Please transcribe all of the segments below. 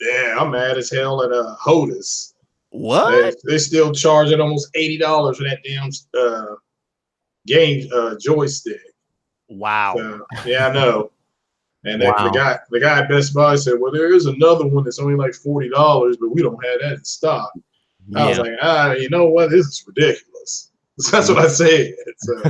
Yeah, I'm mad as hell at Hodis. What? They're still charging almost $80 for that damn game joystick. Wow. So, yeah, I know. And Wow. the guy at Best Buy said, "Well, there is another one that's only like $40, but we don't have that in stock." I was like, you know what? This is ridiculous. That's what I said. So.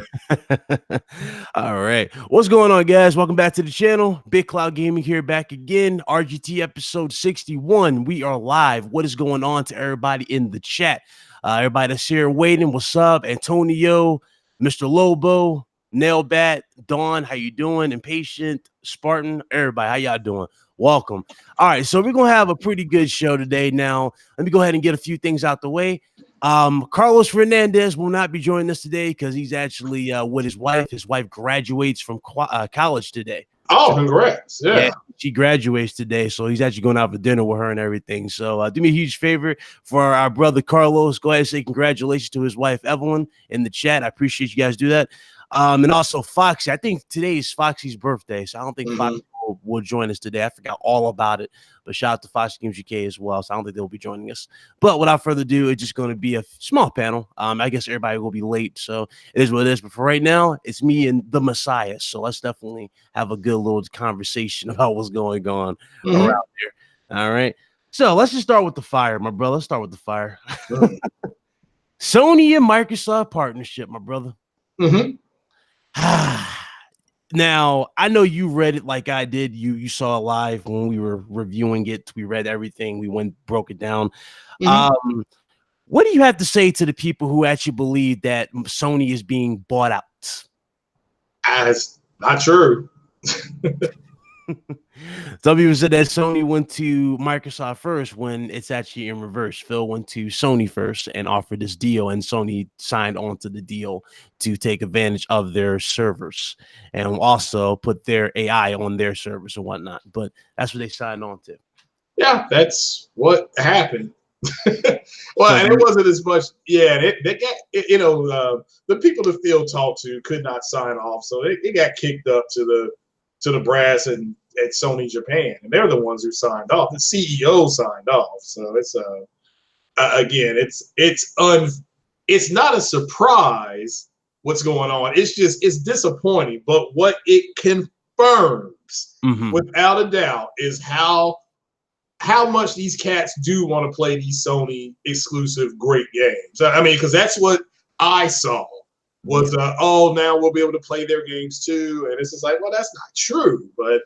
All right. What's going on, guys? Welcome back to the channel. Big Cloud Gaming here, back again. RGT episode 61. We are live. What is going on to everybody in the chat? Everybody that's here waiting. What's up? Antonio, Mr. Lobo, Nailbat, Dawn, how you doing? Impatient, Spartan, everybody, how y'all doing? Welcome. All right, so we're gonna have a pretty good show today. Now, let me go ahead and get a few things out the way. Carlos Fernandez will not be joining us today because he's actually with his wife. His wife graduates from college today. Oh, congrats. Yeah, she graduates today, so he's actually going out for dinner with her and everything. So do me a huge favor for our brother Carlos. Go ahead and say congratulations to his wife Evelyn in the chat. I appreciate you guys do that. And also Foxy. I think today is Foxy's birthday, so I don't think Foxy will join us today. I forgot all about it, but shout out to Foxy Games UK as well. So I don't think they'll be joining us. But without further ado, it's just going to be a small panel. I guess everybody will be late, so it is what it is. But for right now, it's me and the Messiah. So let's definitely have a good little conversation about what's going on around here. All right. So let's just start with the fire, my brother. Let's start with the fire. Sony and Microsoft partnership, my brother. Now, I know you read it like I did. You saw it live when we were reviewing it. We read everything. We broke it down. What do you have to say to the people who actually believe that Sony is being bought out? It's not true. Some people said that Sony went to Microsoft first when it's actually in reverse. Phil went to Sony first and offered this deal, and Sony signed on to the deal to take advantage of their servers and also put their AI on their servers and whatnot. But that's what they signed on to. Yeah, that's what happened. Well, and it wasn't as much. Yeah, they got, the people that Phil talked to could not sign off, so it got kicked up to the brass and at Sony Japan, and they're the ones who signed off. The CEO signed off, so it's again, it's not a surprise what's going on. It's disappointing, but what it confirms without a doubt is how much these cats do want to play these Sony exclusive great games. I mean, because that's what I saw. Was now we'll be able to play their games too, and it's just like, well, that's not true. But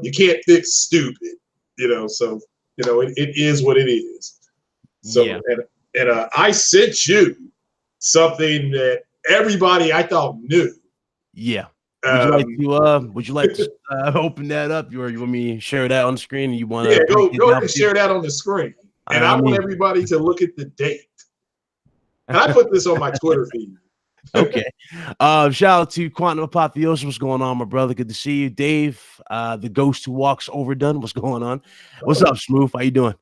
you can't fix stupid, So it is what it is. So and I sent you something that everybody I thought knew. Yeah. Would you like to open that up? You want me to share that on the screen? And you want to go ahead and share that on the screen. And I want everybody to look at the date. And I put this on my Twitter feed. Okay. Shout out to Quantum Apotheosis. What's going on, my brother? Good to see you. Dave, the ghost who walks overdone. What's going on? What's up, Smooth? How you doing?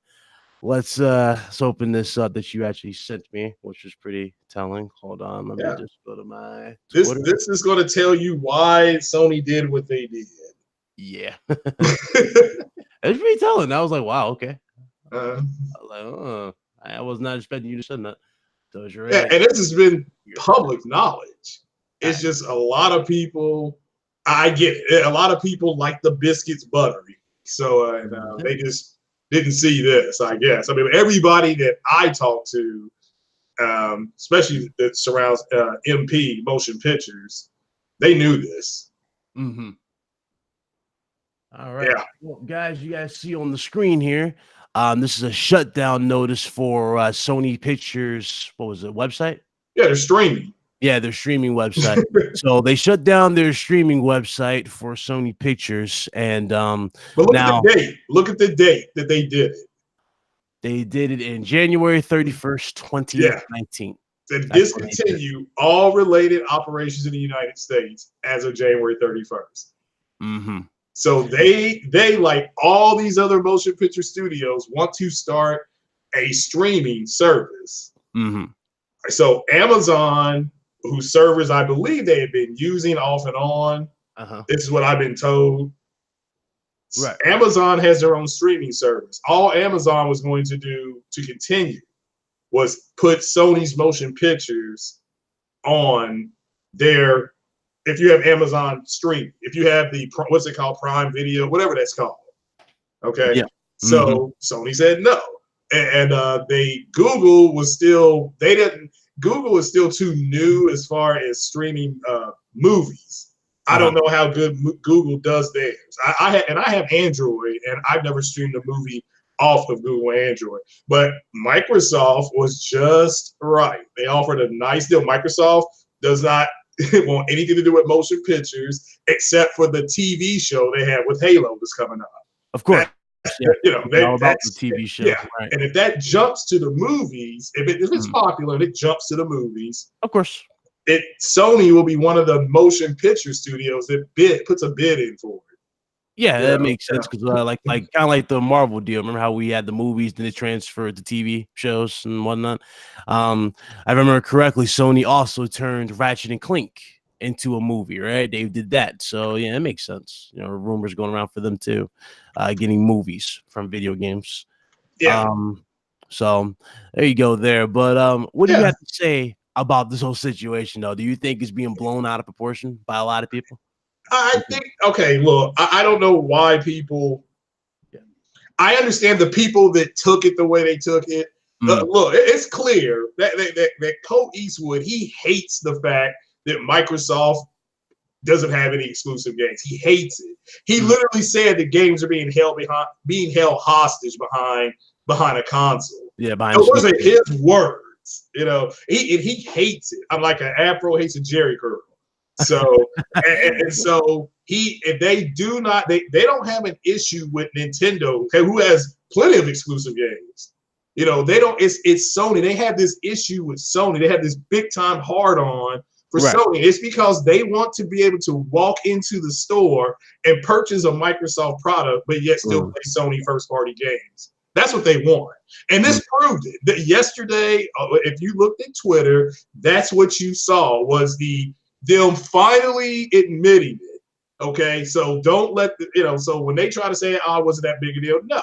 Let's open this up that you actually sent me, which is pretty telling. Hold on, let me just go to my Twitter. This is going to tell you why Sony did what they did. Yeah. It's pretty telling. I was like, wow, okay. I was not expecting you to send that. So you're right. Yeah, and this has been public knowledge. It's just a lot of people. I get it. A lot of people like the biscuits buttery, so they just didn't see this. I guess. I mean, everybody that I talk to, especially that surrounds MP motion pictures, they knew this. All right, well, guys, you guys see on the screen here. This is a shutdown notice for Sony Pictures. What was it? Website? Yeah, they're streaming. Yeah, their streaming website. So they shut down their streaming website for Sony Pictures, and but look at the date. Look at the date that they did it. They did it in January 31st, 2019. To discontinue all related operations in the United States as of January 31st. So they like all these other motion picture studios want to start a streaming service. So Amazon, whose servers I believe they have been using off and on, this is what I've been told, Right. Amazon has their own streaming service. All Amazon was going to do to continue was put Sony's motion pictures on their, if you have Amazon stream, if you have the, what's it called, Prime Video, whatever that's called. Okay. Yeah. So Sony said no. And Google was still, Google is still too new as far as streaming movies. I don't know how good Google does theirs. I have Android, and I've never streamed a movie off of Google Android. But Microsoft was just right. They offered a nice deal. Microsoft does not want anything to do with motion pictures except for the TV show they have with Halo that's coming up. Of course. That's the TV show. Yeah. Right. And if that jumps to the movies, if it's popular and it jumps to the movies, of course, Sony will be one of the motion picture studios that puts a bid in for it. Yeah, that makes sense because like kind of like the Marvel deal. Remember how we had the movies, then it transferred to TV shows and whatnot. I remember correctly, Sony also turned Ratchet and Clank into a movie, right? They did that, so yeah, it makes sense. Rumors going around for them too, getting movies from video games. Yeah. So there you go there. But what do you have to say about this whole situation, though? Do you think it's being blown out of proportion by a lot of people? I think, okay, look, I don't know why people. I understand the people that took it the way they took it. Look, it's clear that Cole Eastwood, he hates the fact that Microsoft doesn't have any exclusive games. He hates it. He literally said the games are being held hostage behind a console. Yeah, those are his words. He hates it. I'm like an afro hates a Jerry curl. So and so if they do not, they don't have an issue with Nintendo, okay, who has plenty of exclusive games. They don't. It's Sony. They have this issue with Sony. They have this big time hard on for Sony. It's because they want to be able to walk into the store and purchase a Microsoft product, but yet still play Sony first party games. That's what they want. And this proved it. Yesterday, if you looked at Twitter, that's what you saw was them finally admitting it. Okay. So don't let so when they try to say, it wasn't that big a deal. No.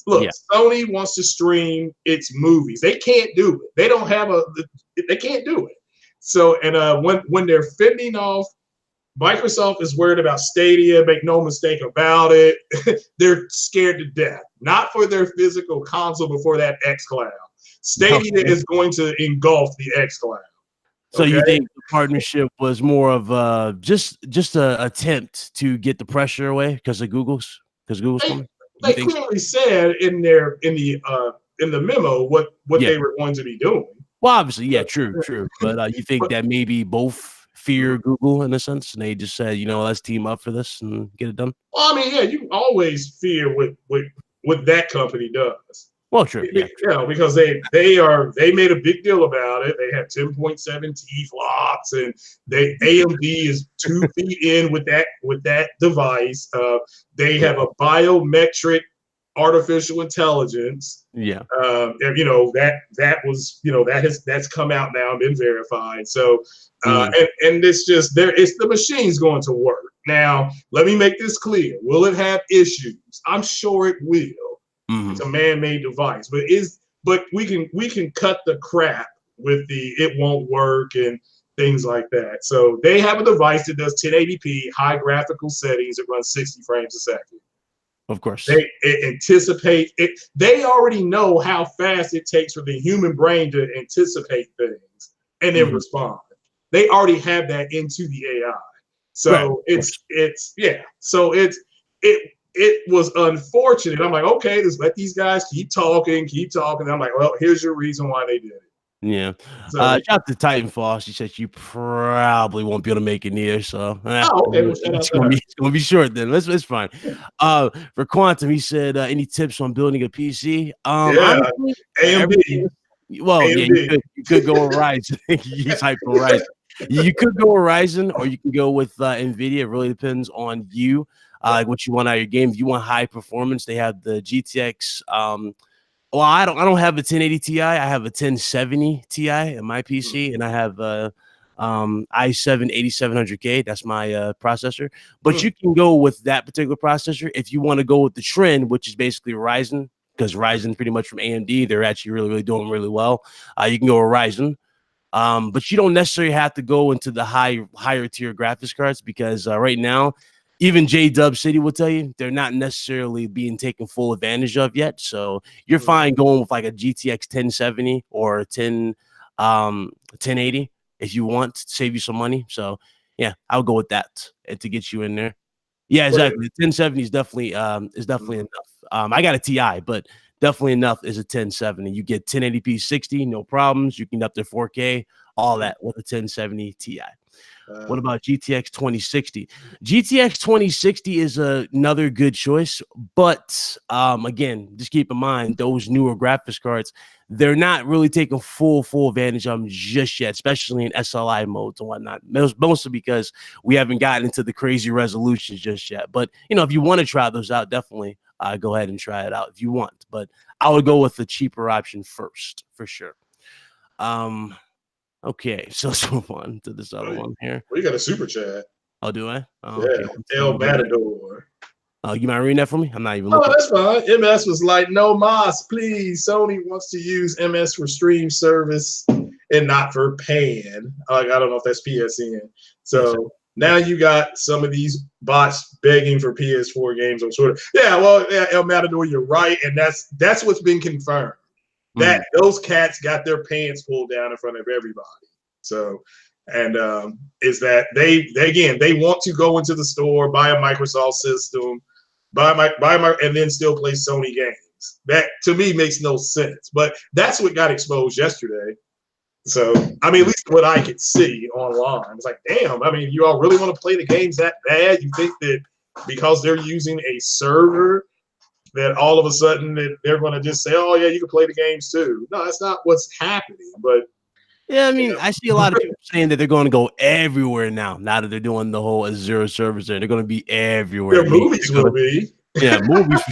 Look, Sony wants to stream its movies. They can't do it. They don't have they can't do it. So, and when they're fending off, Microsoft is worried about Stadia. Make no mistake about it. They're scared to death, not for their physical console, but for that xCloud. Stadia is going to engulf the xCloud. So you think the partnership was more of just an attempt to get the pressure away because Google's coming? They clearly said in the memo what they were going to be doing. Well, obviously, yeah, true. But you think that maybe both fear Google in a sense, and they just said, let's team up for this and get it done? Well, I mean, yeah, you always fear what that company does. Well, true. Yeah. Because they made a big deal about it. They have 10.7 T flops, and AMD is 2 feet in with that device. They have a biometric artificial intelligence. Yeah. That's come out now and been verified. So and it's just it's the machine's going to work. Now, let me make this clear. Will it have issues? I'm sure it will. It's a man-made device, but we can cut the crap with it won't work and things like that. So they have a device that does 1080p high graphical settings that runs 60 frames a second. Of course. They anticipate it. They already know how fast it takes for the human brain to anticipate things and then respond. They already have that into the AI. So So it was unfortunate. I'm like, okay, just let these guys keep talking. I'm like, well, here's your reason why they did it. Yeah. Shout out to Titanfall. She said you probably won't be able to make it near. So it's gonna be short then. It's fine. For Quantum, he said any tips on building a PC? Honestly, AMD. Well, AMD. Yeah, you could go with Ryzen. He's hyped for Ryzen. You could go with Ryzen, or you can go with NVIDIA. It really depends on you. Like what you want out of your game. If you want high performance, they have the GTX. Well, I don't have a 1080 Ti. I have a 1070 Ti in my PC, and I have i7 8700K. That's my processor. But you can go with that particular processor if you want to go with the trend, which is basically Ryzen, because Ryzen pretty much from AMD, they're actually really doing really well. You can go with Ryzen. But you don't necessarily have to go into the higher tier graphics cards, because right now, even J-Dub City will tell you they're not necessarily being taken full advantage of yet. So you're fine going with like a GTX 1070 or 1080 if you want to save you some money. So yeah, I'll go with that to get you in there. Yeah, exactly. The 1070 is definitely enough. I got a TI, but definitely enough is a 1070. You get 1080p 60, no problems. You can up to 4K, all that with a 1070 Ti. What about GTX 2060? GTX 2060 is another good choice, but again, just keep in mind those newer graphics cards, they're not really taking full advantage of them just yet, especially in SLI modes and whatnot. Mostly because we haven't gotten into the crazy resolutions just yet. But if you want to try those out, definitely go ahead and try it out if you want. But I would go with the cheaper option first for sure. Okay, so let's move on to this other one here. We got a super chat. Oh, do I? Oh, yeah, okay. El Matador. Oh, you mind reading that for me? I'm not even looking. Oh, that's fine. MS was like, no mas, please. Sony wants to use MS for stream service and not for paying. I don't know if that's PSN. So now you got some of these bots begging for PS4 games on Twitter. Yeah, well, El Matador, you're right, and that's what's been confirmed. That those cats got their pants pulled down in front of everybody. So, and is that they want to go into the store, buy a Microsoft system, buy my, and then still play Sony games. That to me makes no sense. But that's what got exposed yesterday. So, I mean, at least what I could see online, it's like, damn. I mean, you all really want to play the games that bad? You think that because they're using a server, that all of a sudden that they're going to just say, oh, yeah, you can play the games too. No, that's not what's happening. But yeah, I mean, I see a lot of people saying that they're going to go everywhere now that they're doing the whole Azure servers there. They're going to be everywhere. Their movies will be. Yeah, movies.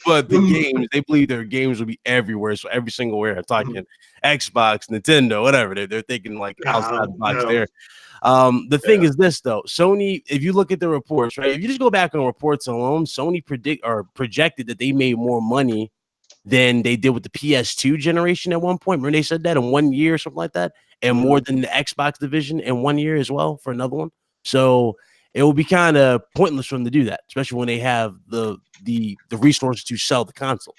But the games, they believe their games will be everywhere. So every single where I'm talking Xbox, Nintendo, whatever. They're thinking like outside the box there. The thing is this though, Sony, if you look at the reports, right? If you just go back on reports alone, Sony projected that they made more money than they did with the PS2 generation at one point. Remember they said that in 1 year or something like that, and more than the Xbox division in 1 year as well for another one. So it will be kind of pointless for them to do that, especially when they have the resources to sell the console.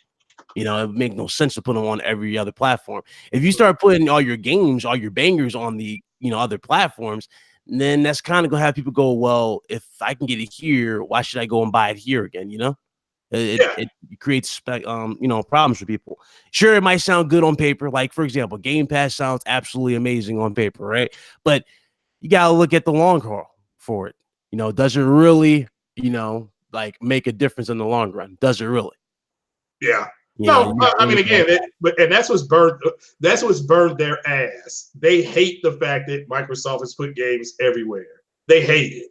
It would make no sense to put them on every other platform. If you start putting all your games, all your bangers on the other platforms, then that's kind of gonna have people go, well, if I can get it here, why should I go and buy it here again? It creates problems for people. Sure, it might sound good on paper. Like, for example, Game Pass sounds absolutely amazing on paper, right? But you gotta look at the long haul for it. Does it really, like make a difference in the long run? Does it really? Yeah. I mean, again, that's what's burned. That's what's burned their ass. They hate the fact that Microsoft has put games everywhere. They hate it.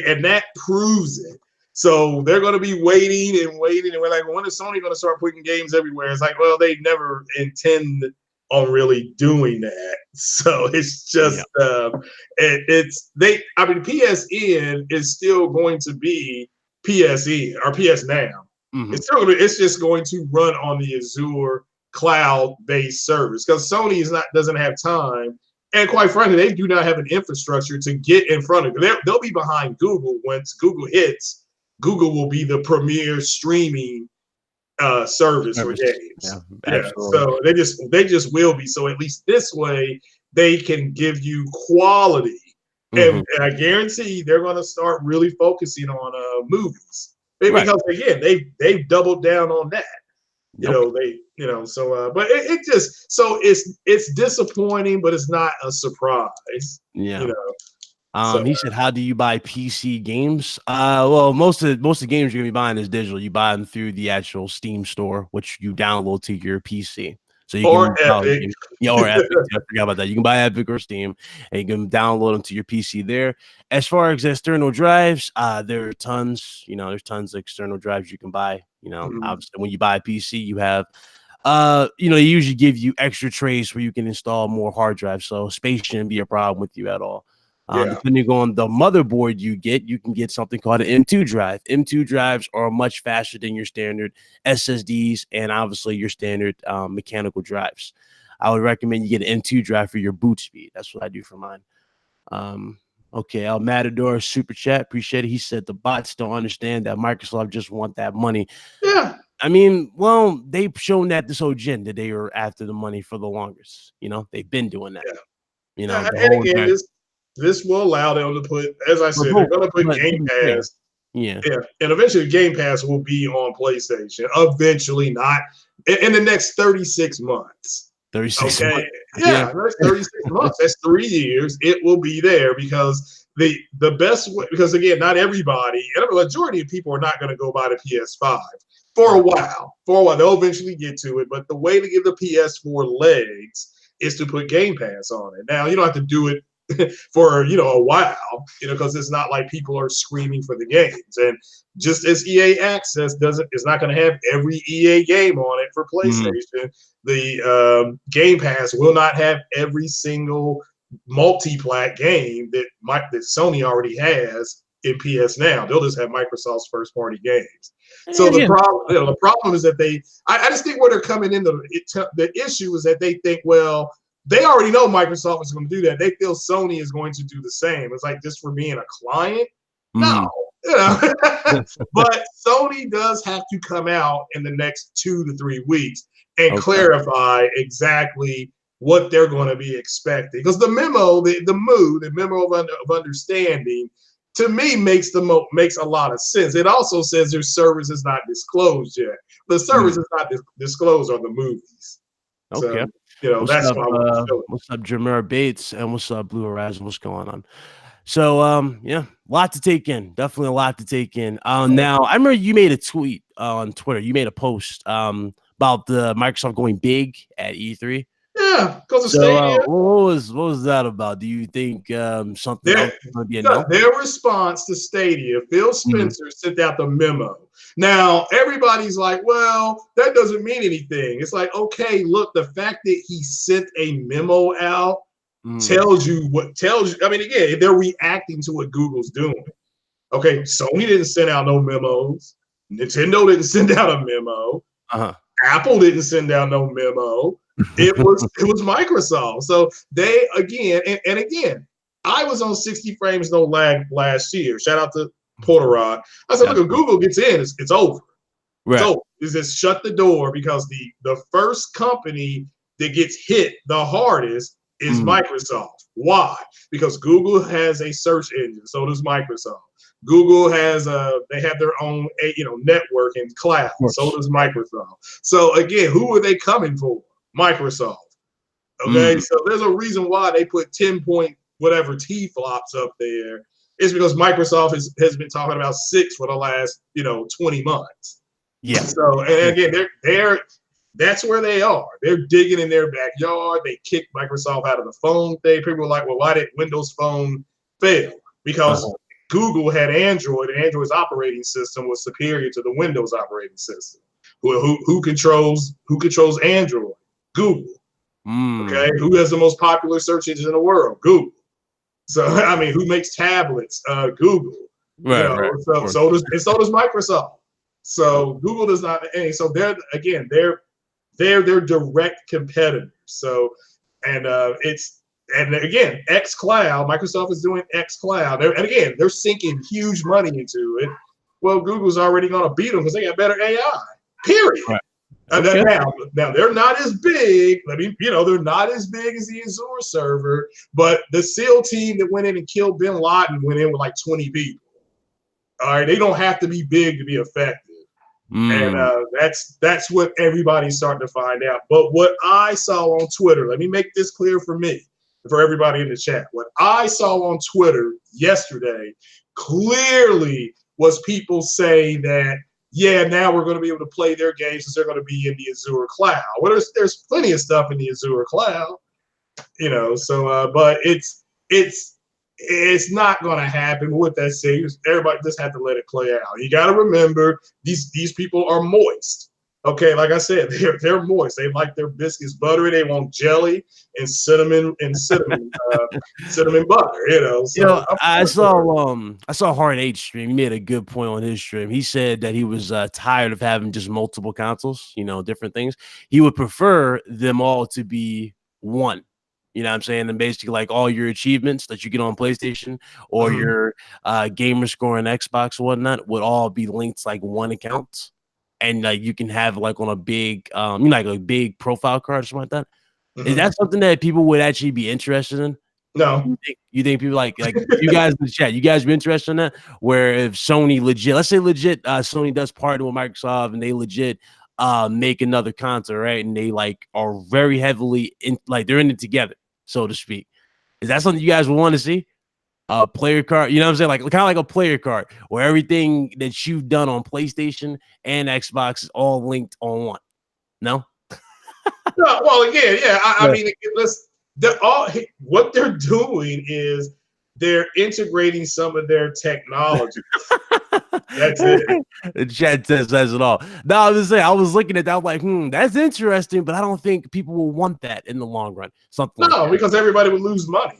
And that proves it. So they're going to be waiting, and we're like, when is Sony going to start putting games everywhere? It's like, well, they never intend on really doing that. So it's just PSN is still going to be PSN or PS Now. It's just going to run on the Azure cloud-based service because Sony doesn't have time, and quite frankly, they do not have an infrastructure to get in front of it. They'll be behind Google once Google hits. Google will be the premier streaming service for games. Yeah, so they just will be. So at least this way, they can give you quality, and I guarantee they're going to start really focusing on movies. Because again, they've doubled down on that. But it just it's disappointing, but it's not a surprise. Yeah. He said, "How do you buy PC games?" Well, most of the games you're gonna be buying is digital. You buy them through the actual Steam store, which you download to your PC. So you or can Epic. Or Epic. I forgot about that. You can buy Epic or Steam, and you can download them to your PC there. As far as external drives, there are tons. There's tons of external drives you can buy. Obviously, when you buy a PC, you have They usually give you extra trays where you can install more hard drives, so space shouldn't be a problem with you at all. Depending on the motherboard you can get something called an M2 drive. M2 drives are much faster than your standard SSDs and obviously your standard mechanical drives. I would recommend you get an M2 drive for your boot speed. That's what I do for mine. Okay, El Matador super chat, appreciate it. He said the bots don't understand that Microsoft just want that money. Yeah. I mean, well, they've shown that this whole gen that they were after the money for the longest. They've been doing that. Yeah. And again, this will allow them to put, as I said, they're going to put Game Pass. Yeah. And eventually Game Pass will be on PlayStation. Eventually, not in the next 36 months. 36 okay. months. Yeah, that's 36 months. That's 3 years. It will be there because the best way, because again, not everybody, and a majority of people are not going to go buy the PS5 for a while. They'll eventually get to it. But the way to give the PS4 legs is to put Game Pass on it. Now, you don't have to do it for a while, because it's not like people are screaming for the games. And just as EA Access is not going to have every EA game on it for PlayStation, the Game Pass will not have every single multi-plat game that Sony already has in PS Now. They'll just have Microsoft's first-party games. So the problem is that I just think where they're coming into the issue is that they think, well, they already know Microsoft is going to do that. They feel Sony is going to do the same. It's like, just for being a client? No. But Sony does have to come out in the next 2 to 3 weeks and clarify exactly what they're going to be expecting. Because the memo, the memo of understanding, to me makes a lot of sense. It also says their service is not disclosed yet. The service is not disclosed on the movies. Okay. So, that's why what's up, Jameer Bates, and what's up, Blue Horizon? What's going on? So, a lot to take in. Definitely a lot to take in. Now, I remember you made a tweet on Twitter. You made a post about the Microsoft going big at E3. Yeah, because of Stadia. What was that about? Do you think something else is going to be announced? Their response to Stadia, Phil Spencer sent out the memo. Now, everybody's like, well, that doesn't mean anything. It's like, okay, look, the fact that he sent a memo out tells you. I mean, again, they're reacting to what Google's doing. Okay, Sony didn't send out no memos. Nintendo didn't send out a memo. Apple didn't send out no memo. It was Microsoft. So they again, I was on 60 frames no lag last year. Shout out to Porterod. I said, look, if Google gets in, it's over. Right. So is just shut the door, because the first company that gets hit the hardest is Microsoft. Why? Because Google has a search engine, so does Microsoft. Google has they have their own network and cloud, so does Microsoft. So again, who are they coming for? Microsoft. Okay, so there's a reason why they put 10 point whatever T flops up there. It's because Microsoft has been talking about 6 for the last 20 months. Yeah. So and again, that's where they are. They're digging in their backyard. They kicked Microsoft out of the phone thing. People were like, well, why did Windows Phone fail? Because Google had Android, and Android's operating system was superior to the Windows operating system. Who controls Android? Google. Okay, who has the most popular search engine in the world? Google. So I mean, who makes tablets? Google. Right. So does Microsoft. So Google does not. And so they're direct competitors. So and again, xCloud. Microsoft is doing xCloud. They're sinking huge money into it. Well, Google's already going to beat them because they got better AI. Period. Right. Okay. Now they're not as big. They're not as big as the Azure server, but the SEAL team that went in and killed Bin Laden went in with like 20 people. All right, they don't have to be big to be effective, and that's what everybody's starting to find out. But what I saw on Twitter, let me make this clear for everybody in the chat. What I saw on Twitter yesterday clearly was people saying that, yeah, now we're going to be able to play their games since they're going to be in the Azure cloud. Well, there's plenty of stuff in the Azure cloud, So, but it's not going to happen. With that said, everybody just have to let it play out. You got to remember, these people are moist. Okay, like I said, they're moist. They like their biscuits buttery. They want jelly and cinnamon cinnamon butter. You know, so I saw Hard Eight stream. He made a good point on his stream. He said that he was tired of having just multiple consoles, different things. He would prefer them all to be one. You know what I'm saying? And basically, like all your achievements that you get on PlayStation or your gamer score on Xbox or whatnot would all be linked to like one account. And like you can have like on a big, like a big profile card or something like that. Is that something that people would actually be interested in? No. You think people like you guys in the chat, you guys be interested in that? Where if Sony legit, let's say legit, Sony does partner with Microsoft and they legit make another console, right? And they like are very heavily in, like they're in it together, so to speak. Is that something you guys would want to see? A player card, you know what I'm saying? Like kind of like a player card where everything that you've done on PlayStation and Xbox is all linked on one. No? No, well, again, yeah. I mean, what they're doing is they're integrating some of their technology. That's it. The chat says it all. No, I was saying, I was looking at that, like, that's interesting, but I don't think people will want that in the long run. Something like that. Because everybody would lose money.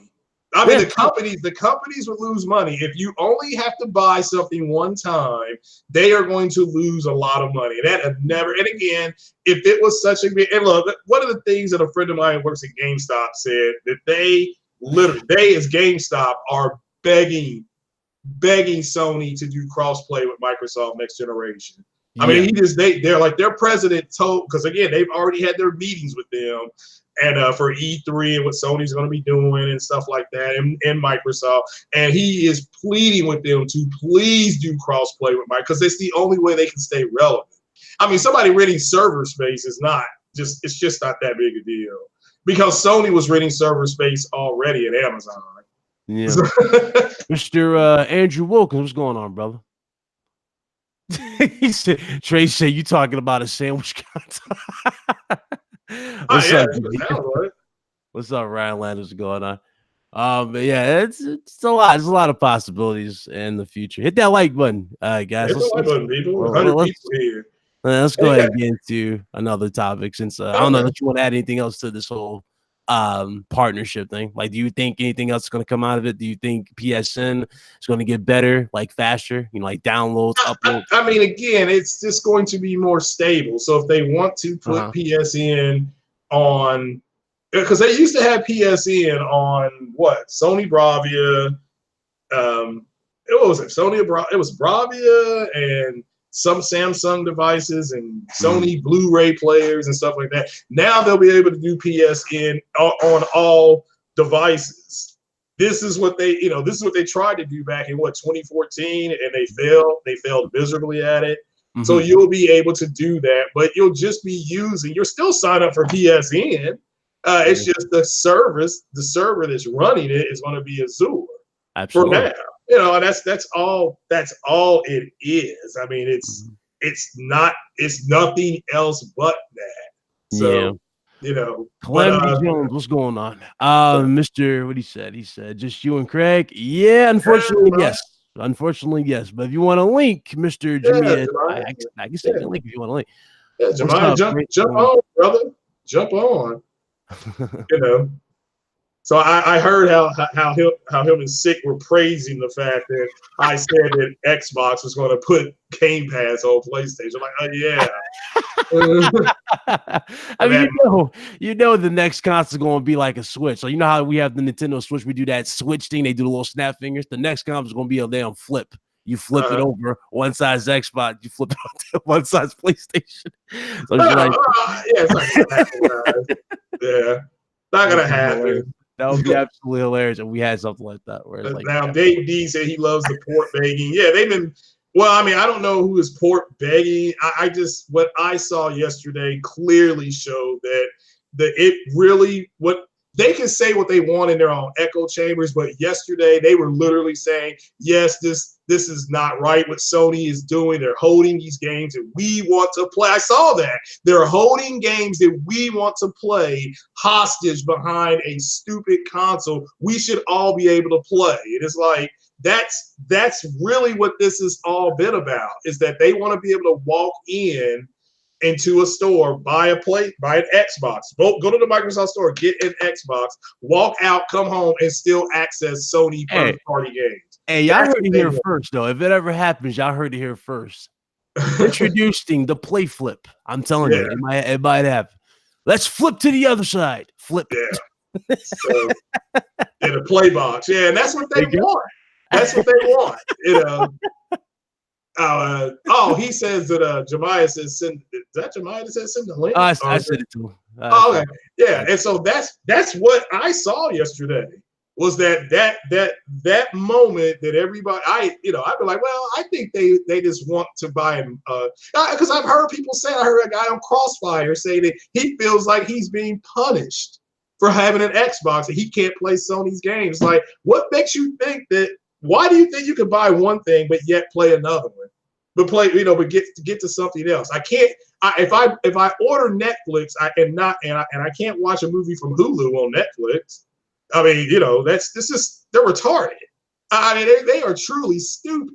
I mean, the companies would lose money. If you only have to buy something one time, they are going to lose a lot of money. That have never, and again, if it was such a big, and look, one of the things that a friend of mine who works at GameStop said that they as GameStop are begging Sony to do crossplay with Microsoft next generation. I mean, they're like their president told, because again, they've already had their meetings with them. And for E3 and what Sony's going to be doing and stuff like that, and Microsoft, and he is pleading with them to please do crossplay with Microsoft because it's the only way they can stay relevant. I mean, somebody renting server space is it's just not that big a deal because Sony was renting server space already at Amazon. Yeah, Mr. Andrew Wilkins, what's going on, brother? He said, Trey said, you talking about a sandwich content? What's up, What's up, Ryan Landers? Going on? But yeah, it's a lot. There's a lot of possibilities in the future. Hit that like button, guys. Hit the like button, people. 100 people here. Let's go ahead and get into another topic since I don't know if you want to add anything else to this whole partnership thing. Like, do you think anything else is going to come out of it? Do you think PSN is going to get better, like faster, like downloads, uploads? I mean, again, it's just going to be more stable. So if they want to put PSN on, because they used to have PSN on what? Sony Bravia, what was it? It was Bravia and some Samsung devices and Sony Blu-ray players and stuff like that. Now they'll be able to do PSN on all devices. This is what they tried to do back in 2014, and they failed. They failed miserably at it. So you'll be able to do that, but you'll just be you're still signed up for PSN. It's just the server that's running it is going to be Azure. Absolutely. For now. And that's all it is. I mean, it's nothing else but that. So, Calamity Jones, what's going on? Mr. What he said, just you and Craig. Yeah, unfortunately, yes. Unfortunately, yes. But if you want a link, Mr. Jimmy, I can send you a link if you want a link. Yeah, Jemai, jump on, brother. Jump on. So I heard how him and Sick were praising the fact that I said that Xbox was going to put Game Pass on PlayStation. I'm like, oh yeah. I mean, the next console is going to be like a Switch. So you know how we have the Nintendo Switch, we do that Switch thing. They do the little snap fingers. The next console is going to be a damn flip. You flip it over one side's Xbox, you flip it on one side's PlayStation. So yeah, not gonna happen. That would be absolutely hilarious if we had something like that. Where it's now Dave D said he loves the port begging. Yeah, they've been. Well, I mean, I don't know who is port begging. I just what I saw yesterday clearly showed that what they can say what they want in their own echo chambers, but yesterday they were literally saying, yes, this is not right what Sony is doing. They're holding these games that we want to play. I saw that. They're holding games that we want to play hostage behind a stupid console we should all be able to play. It is like that's really what this has all been about, is that they want to be able to walk in into a store, buy an Xbox, go to the Microsoft store, get an Xbox, walk out, come home, and still access Sony first-party games. Hey, y'all heard it here first, though. If it ever happens, y'all heard it here first. Introducing the play flip. I'm telling you, it might happen. Let's flip to the other side. Flip. Yeah. So, in a play box. Yeah, and that's what they want. That's what they want. You know. He says that Jemiah says send. Is that Jemiah that says send the link? I said it too. Okay. Yeah, and so that's what I saw yesterday. Was that moment that everybody I'd be like, well, I think they just want to buy him because I've heard people say, I heard a guy on Crossfire say that he feels like he's being punished for having an Xbox and he can't play Sony's games. Like, what makes you think that? Why do you think you can buy one thing but yet play another one? But get to something else. I can't. If I order Netflix, I can't watch a movie from Hulu on Netflix. I mean, they're retarded. I mean, they are truly stupid,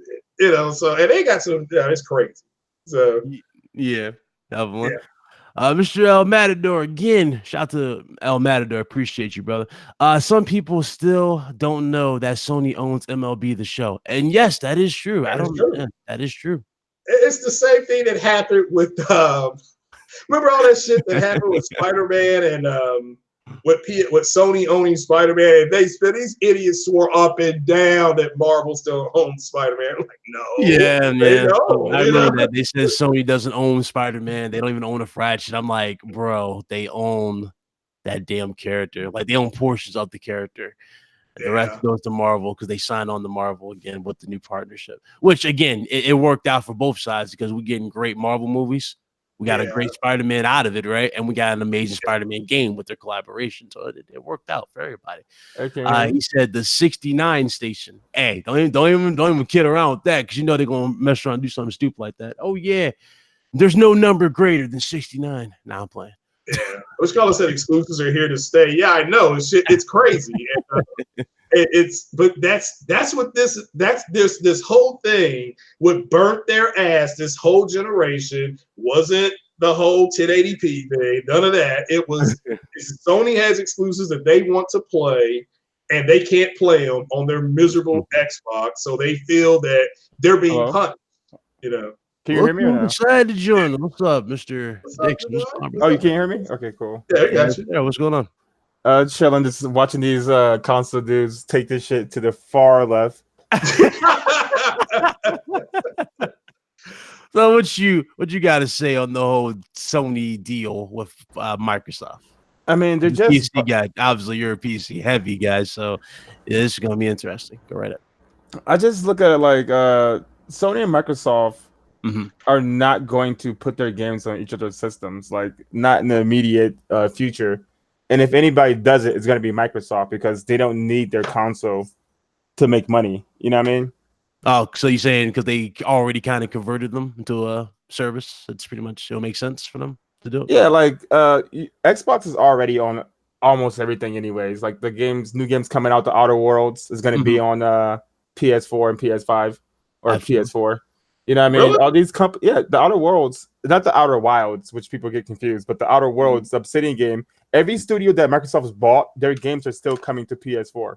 so, and they got some, it's crazy. So, yeah, definitely. Yeah. Mr. El Matador, again, shout out to El Matador. Appreciate you, brother. Some people still don't know that Sony owns MLB The Show. And yes, that is true. That is true. It's the same thing that happened with, remember all that shit that happened with Spider-Man and, with Sony owning Spider-Man, and these idiots swore up and down that Marvel still owns Spider-Man. Like, no, yeah, man. I remember that they said Sony doesn't own Spider-Man. They don't even own a fraction. I'm like, bro, they own that damn character. Like, they own portions of the character. The rest goes to Marvel because they signed on to Marvel again with the new partnership. Which again, it worked out for both sides because we're getting great Marvel movies. We got a great Spider-Man out of it, right? And we got an amazing Spider-Man game with their collaboration. So it worked out for everybody. Okay. He said the 69 station. Hey, don't even kid around with that because they're gonna mess around and do something stupid like that. Oh yeah, there's no number greater than 69. Now I'm playing. Yeah, which Carlos said exclusives are here to stay. Yeah, I know. It's crazy. But that's what this whole thing what burnt their ass. This whole generation wasn't the whole 1080p thing. None of that. It was Sony has exclusives that they want to play, and they can't play them on their miserable Xbox. So they feel that they're being punished. Can you hear me? Excited to join. What's up, Mr. Dixon? Oh, you can't hear me? Okay, cool. Yeah, I got you. Yeah, what's going on? Chilling, just watching these console dudes take this shit to the far left. So what you got to say on the whole Sony deal with Microsoft? I mean, they're just PC guy. Obviously, you're a PC heavy guy, so this is gonna be interesting. Go right up. I just look at it like Sony and Microsoft are not going to put their games on each other's systems, like not in the immediate future. And if anybody does it, it's going to be Microsoft because they don't need their console to make money. You know what I mean? Oh, so you're saying because they already kind of converted them into a service, it's pretty much it'll make sense for them to do it? Yeah, like Xbox is already on almost everything anyways. Like the new games coming out, the Outer Worlds is going to be on PS4 and PS5 or PS4. You know what I mean? Really? All these the Outer Worlds, not the Outer Wilds, which people get confused, but the Outer Worlds, the Obsidian game. Every studio that Microsoft has bought, their games are still coming to PS4.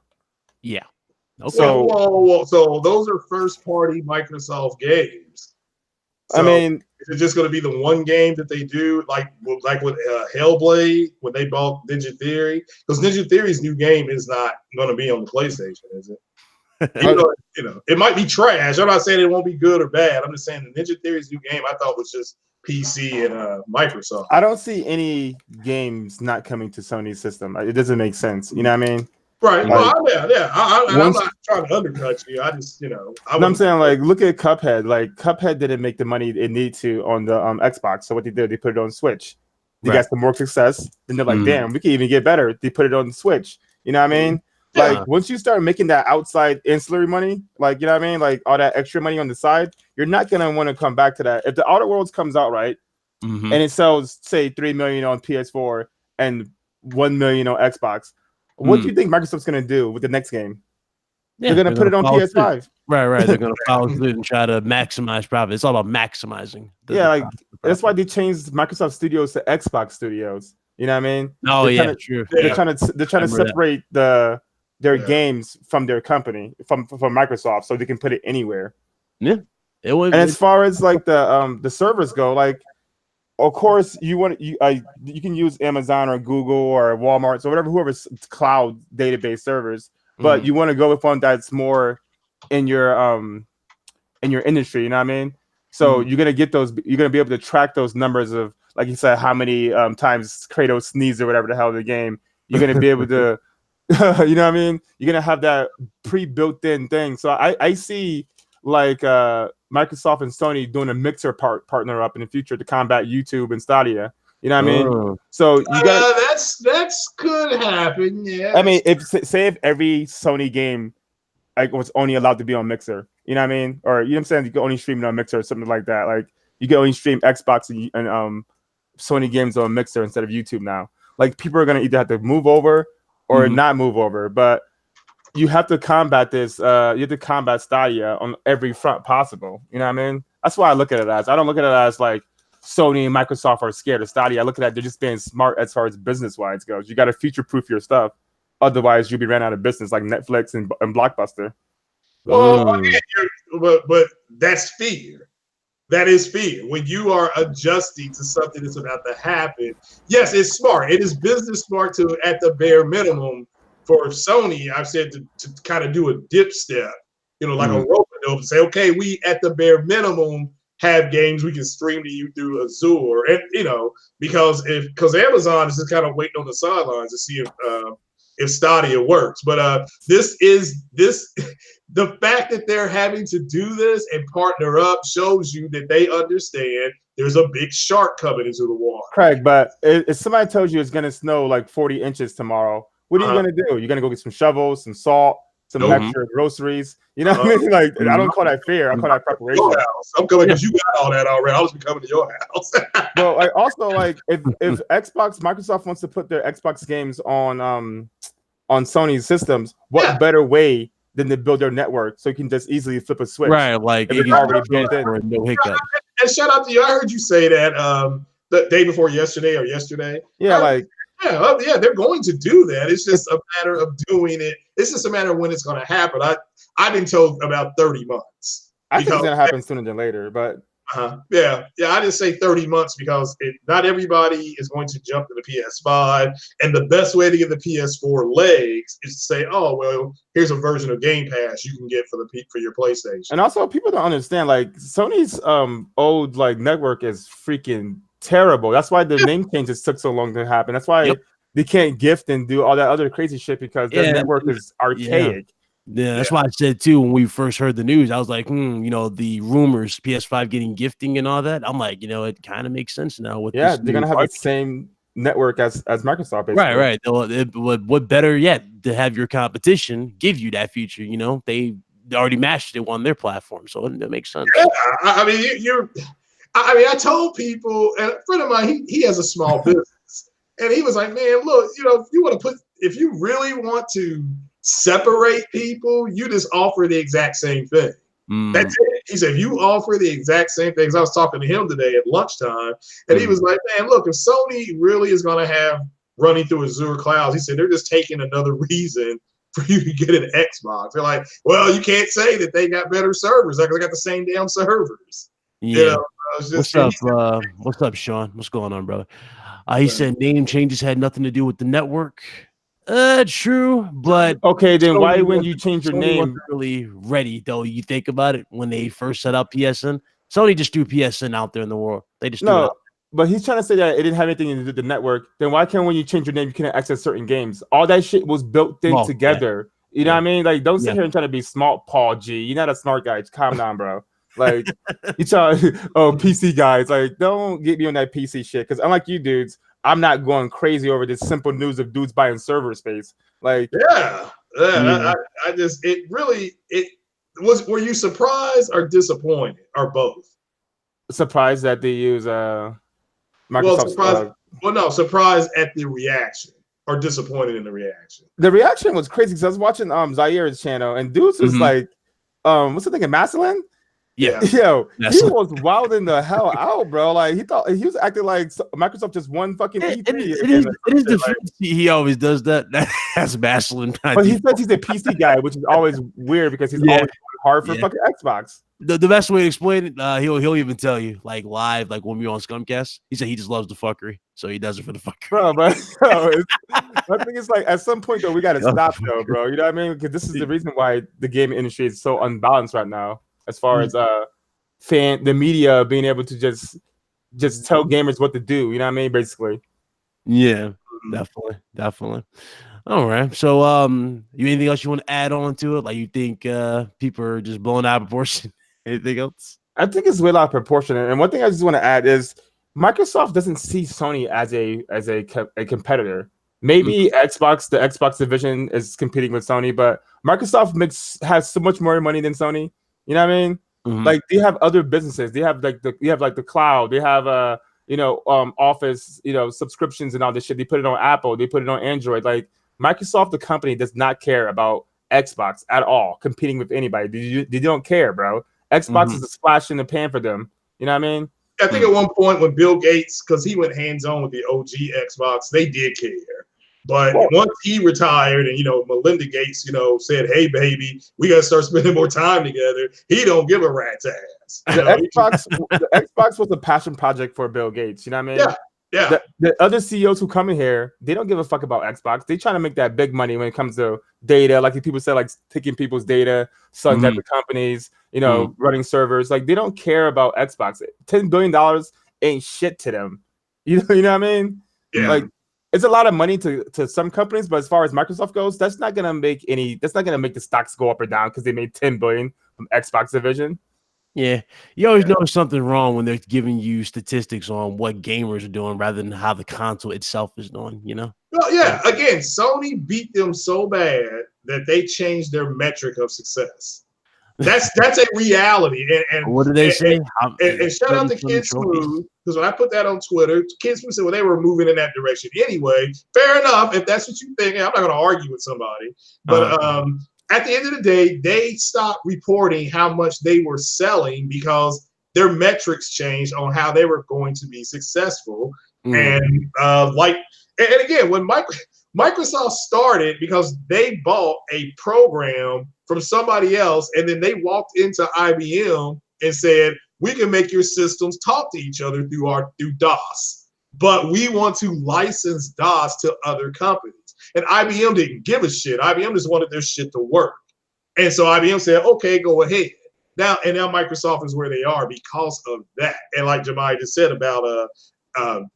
Yeah. Okay. So those are first-party Microsoft games. So, I mean, is it just going to be the one game that they do, like with Hellblade when they bought Ninja Theory? Because Ninja Theory's new game is not going to be on the PlayStation, is it? It might be trash. I'm not saying it won't be good or bad. I'm just saying the Ninja Theory's new game I thought was just PC and Microsoft. I don't see any games not coming to Sony's system. It doesn't make sense. You know what I mean? Right. I'm not trying to undercut you. I just, I'm saying, like, look at Cuphead. Like, Cuphead didn't make the money it needed to on the Xbox. So what they did, they put it on Switch. They got some more success. Then they're like, damn, we can even get better. They put it on the Switch. You know what I mean? Like, once you start making that outside ancillary money, like, you know what I mean? Like, all that extra money on the side, you're not going to want to come back to that. If the Outer Worlds comes out, right, and it sells, say, 3 million on PS4 and 1 million on Xbox, what do you think Microsoft's going to do with the next game? Yeah, they're going to put it on PS5. Right. They're going to follow through and try to maximize profit. It's all about maximizing. That's why they changed Microsoft Studios to Xbox Studios. You know what I mean? Oh yeah, true. They're trying to separate their games from their company from Microsoft, so they can put it anywhere. Yeah. And as far as like the servers go, like of course you can use Amazon or Google or Walmart or whatever, whoever's cloud database servers, but you want to go with one that's more in your industry, you know what I mean? So you're gonna get those, you're gonna be able to track those numbers of, like you said, how many times Kratos sneezed or whatever the hell in the game. You're gonna be able to you know what I mean? You're gonna have that pre-built in thing. So I see like Microsoft and Sony doing a mixer partner up in the future to combat YouTube and Stadia. You know what I mean? So you got that's could happen. Yeah. I mean, if every Sony game like was only allowed to be on Mixer, you know what I mean? Or you know what I'm saying? You can only stream it on Mixer or something like that. Like you can only stream Xbox and Sony games on Mixer instead of YouTube now. Like people are gonna either have to move over or not move over, but you have to combat this. You have to combat Stadia on every front possible. You know what I mean? That's why I look at it as. I don't look at it as like Sony and Microsoft are scared of Stadia. I look at that, they're just being smart as far as business-wise goes. You got to future-proof your stuff. Otherwise, you'll be ran out of business like Netflix and Blockbuster. Well, but that's fear. That is fear. When you are adjusting to something that's about to happen, yes, it's smart. It is business smart to, at the bare minimum, for Sony, I've said to kind of do a dip step, you know, like a rope-a-dope, and say, okay, we at the bare minimum have games we can stream to you through Azure, and you know, because Amazon is just kind of waiting on the sidelines to see if Stadia works. But the fact that they're having to do this and partner up shows you that they understand there's a big shark coming into the water. Craig, but if somebody tells you it's going to snow like 40 inches tomorrow, what are you going to do? You're going to go get some shovels, some salt, some extra groceries. You know what I mean? Like, I don't call that fear. I call that preparation. I'm coming because you got all that already. I was coming to your house. Well, like, also, like, if Microsoft wants to put their Xbox games on Sony's systems, what better way than to build their network so you can just easily flip a switch? Right, like it's already built in. No hiccup. And shout out to you. I heard you say that the day before yesterday or yesterday. Yeah, like. Yeah, they're going to do that. It's just a matter of doing it. It's just a matter of when it's going to happen. I've been told about 30 months. I think it's going to happen sooner than later, but yeah. I just say 30 months because not everybody is going to jump to the PS5, and the best way to get the PS4 legs is to say, oh well, here's a version of Game Pass you can get for your PlayStation. And also, people don't understand, like Sony's old like network is freaking terrible. That's why the name changes took so long to happen. That's why they can't gift and do all that other crazy shit because their network is archaic. Yeah, that's why I said too when we first heard the news, I was like, you know, the rumors PS5 getting gifting and all that. I'm like, you know, it kind of makes sense now. With they're gonna have the same network as Microsoft. Basically. Right. What better yet to have your competition give you that feature? You know, they already matched it on their platform, so it makes sense. Yeah, I mean, I told people, and a friend of mine, he has a small business, and he was like, man, look, you know, if you really want to separate people, you just offer the exact same thing. That's it. He said, if you offer the exact same things. I was talking to him today at lunchtime, and he was like, man, look, if Sony really is going to have running through Azure clouds, he said, they're just taking another reason for you to get an Xbox. They're like, well, you can't say that they got better servers. Like, they got the same damn servers. Yeah. You know? What's up, Sean? What's going on, brother? He said name changes had nothing to do with the network. True, but okay, then why when you change your name? Wasn't really ready though. You think about it when they first set up PSN. Sony just threw PSN out there in the world. They just threw it out. But he's trying to say that it didn't have anything to do with the network. Then why can't when you change your name you can't access certain games? All that shit was built in together. Yeah. You know what I mean? Like, don't sit here and try to be smart, Paul G. You're not a smart guy. Calm down, bro. Like, you try, PC guys, like, don't get me on that PC shit. Because unlike you dudes, I'm not going crazy over this simple news of dudes buying server space. Like, I just, were you surprised or disappointed or both? Surprised that they use Microsoft. Surprised at the reaction or disappointed in the reaction. The reaction was crazy because I was watching Zaire's channel and dudes was like, what's the thing in Maslin? Yeah. Yo, That's he was wilding the hell out, bro. Like he thought he was acting like Microsoft just won fucking E3. It is defense. He always does that. That's Maslin. But he says he's a PC guy, which is always weird because he's always hard for fucking Xbox. The best way to explain it, he'll even tell you like live, like when we were on Scumcast. He said he just loves the fuckery, so he does it for the fuckery. Bro, but I think it's like at some point though we gotta stop though, bro. You know what I mean? Because this is the reason why the gaming industry is so unbalanced right now, as far as the media being able to just tell gamers what to do. You know what I mean? Basically. Yeah, definitely. All right. So, you anything else you want to add on to it? Like, you think people are just blowing out of proportion? Anything else? I think it's way out of proportion. And one thing I just want to add is Microsoft doesn't see Sony as a competitor. Maybe the Xbox division is competing with Sony, but Microsoft has so much more money than Sony. You know what I mean? Like they have other businesses. They have like the cloud. They have Office, subscriptions and all this shit. They put it on Apple. They put it on Android. Like Microsoft, the company, does not care about Xbox at all, competing with anybody. They don't care, bro. Xbox is a splash in the pan for them. You know what I mean? I think at one point when Bill Gates, because he went hands-on with the OG Xbox, they did care. But once he retired and, Melinda Gates, said, hey, baby, we got to start spending more time together, he don't give a rat's ass. The Xbox was a passion project for Bill Gates. You know what I mean? Yeah. The other CEOs who come in here, they don't give a fuck about Xbox. They trying to make that big money when it comes to data. Like people say, like taking people's data, selling that to companies, running servers. Like they don't care about Xbox. $10 billion ain't shit to them. You know what I mean? Yeah. Like it's a lot of money to some companies, but as far as Microsoft goes, that's not gonna make the stocks go up or down because they made $10 billion from Xbox division. Yeah, you always know something wrong when they're giving you statistics on what gamers are doing rather than how the console itself is doing, Well, yeah, again, Sony beat them so bad that they changed their metric of success. That's a reality. And what do they say? And shout out to Kid Smooth, because when I put that on Twitter, Kid Smooth said, well, they were moving in that direction. Anyway, fair enough. If that's what you think, I'm not going to argue with somebody. But at the end of the day, they stopped reporting how much they were selling because their metrics changed on how they were going to be successful. And again, when Microsoft started, because they bought a program from somebody else, and then they walked into IBM and said, we can make your systems talk to each other through DOS, but we want to license DOS to other companies. And IBM didn't give a shit. IBM just wanted their shit to work. And so IBM said, okay, go ahead. Now Microsoft is where they are because of that. And like Jemai just said about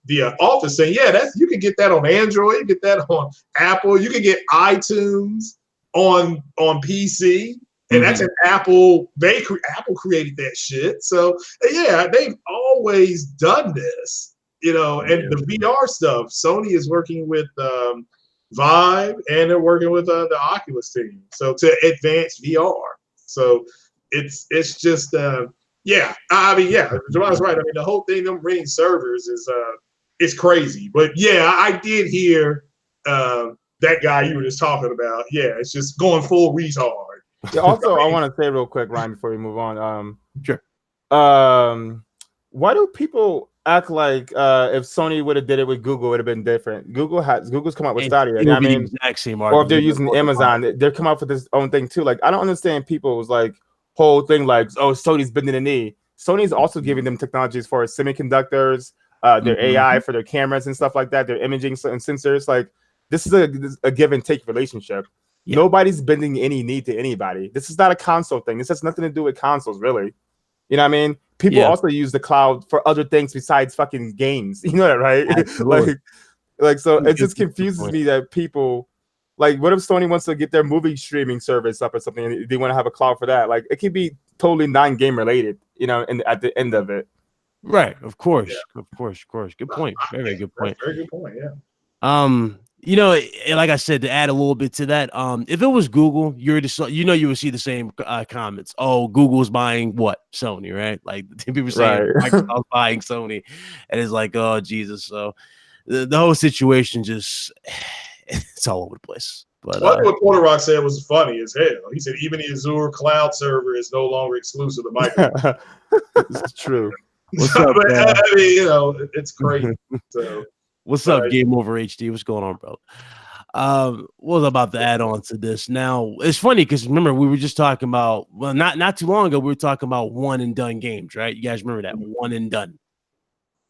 the Office saying, you can get that on Android, you get that on Apple, you can get iTunes on PC. And that's an Apple. Apple created that shit. So yeah, they've always done this, and the VR stuff. Sony is working with Vive, and they're working with the Oculus team, so to advance VR. So it's just Jamal's right. I mean, the whole thing, them renting servers is crazy. But yeah, I did hear that guy you were just talking about. Yeah, it's just going full retard. Yeah, also, I want to say real quick, Ryan, before we move on. Sure. Why do people act like if Sony would have did it with Google, it would have been different? Google's come out with Stadia. You know what I mean? Exact same or if they're using Amazon, they're come out with this own thing too. Like I don't understand people's like whole thing. Like Sony's bending the knee. Sony's also giving them technologies for semiconductors, their AI for their cameras and stuff like that. Their imaging and sensors. Like this is a give and take relationship. Yeah. Nobody's bending any knee to anybody. This is not a console thing. This has nothing to do with consoles, really. You know what I mean? People also use the cloud for other things besides fucking games. You know that, right? So it just confuses me that people like, what if Sony wants to get their movie streaming service up or something, and they want to have a cloud for that? Like, it could be totally non-game related, and at the end of it. Right. Of course. Good point. Very good point. Very good point. Yeah. Like I said, to add a little bit to that, if it was Google, you would see the same comments. Oh, Google's buying what? Sony, right? Like people saying Microsoft's buying Sony, and it's like, oh Jesus. So the whole situation just it's all over the place. But well, I think what Porter Rock said was funny as hell. He said even the Azure cloud server is no longer exclusive to Microsoft. It's true. What's up, but, I mean, you know, it's crazy. So, what's up, Game Over HD? What's going on, bro? What was I about to add on to this? Now it's funny because remember we were just talking about not too long ago we were talking about one and done games, right? You guys remember that one and done.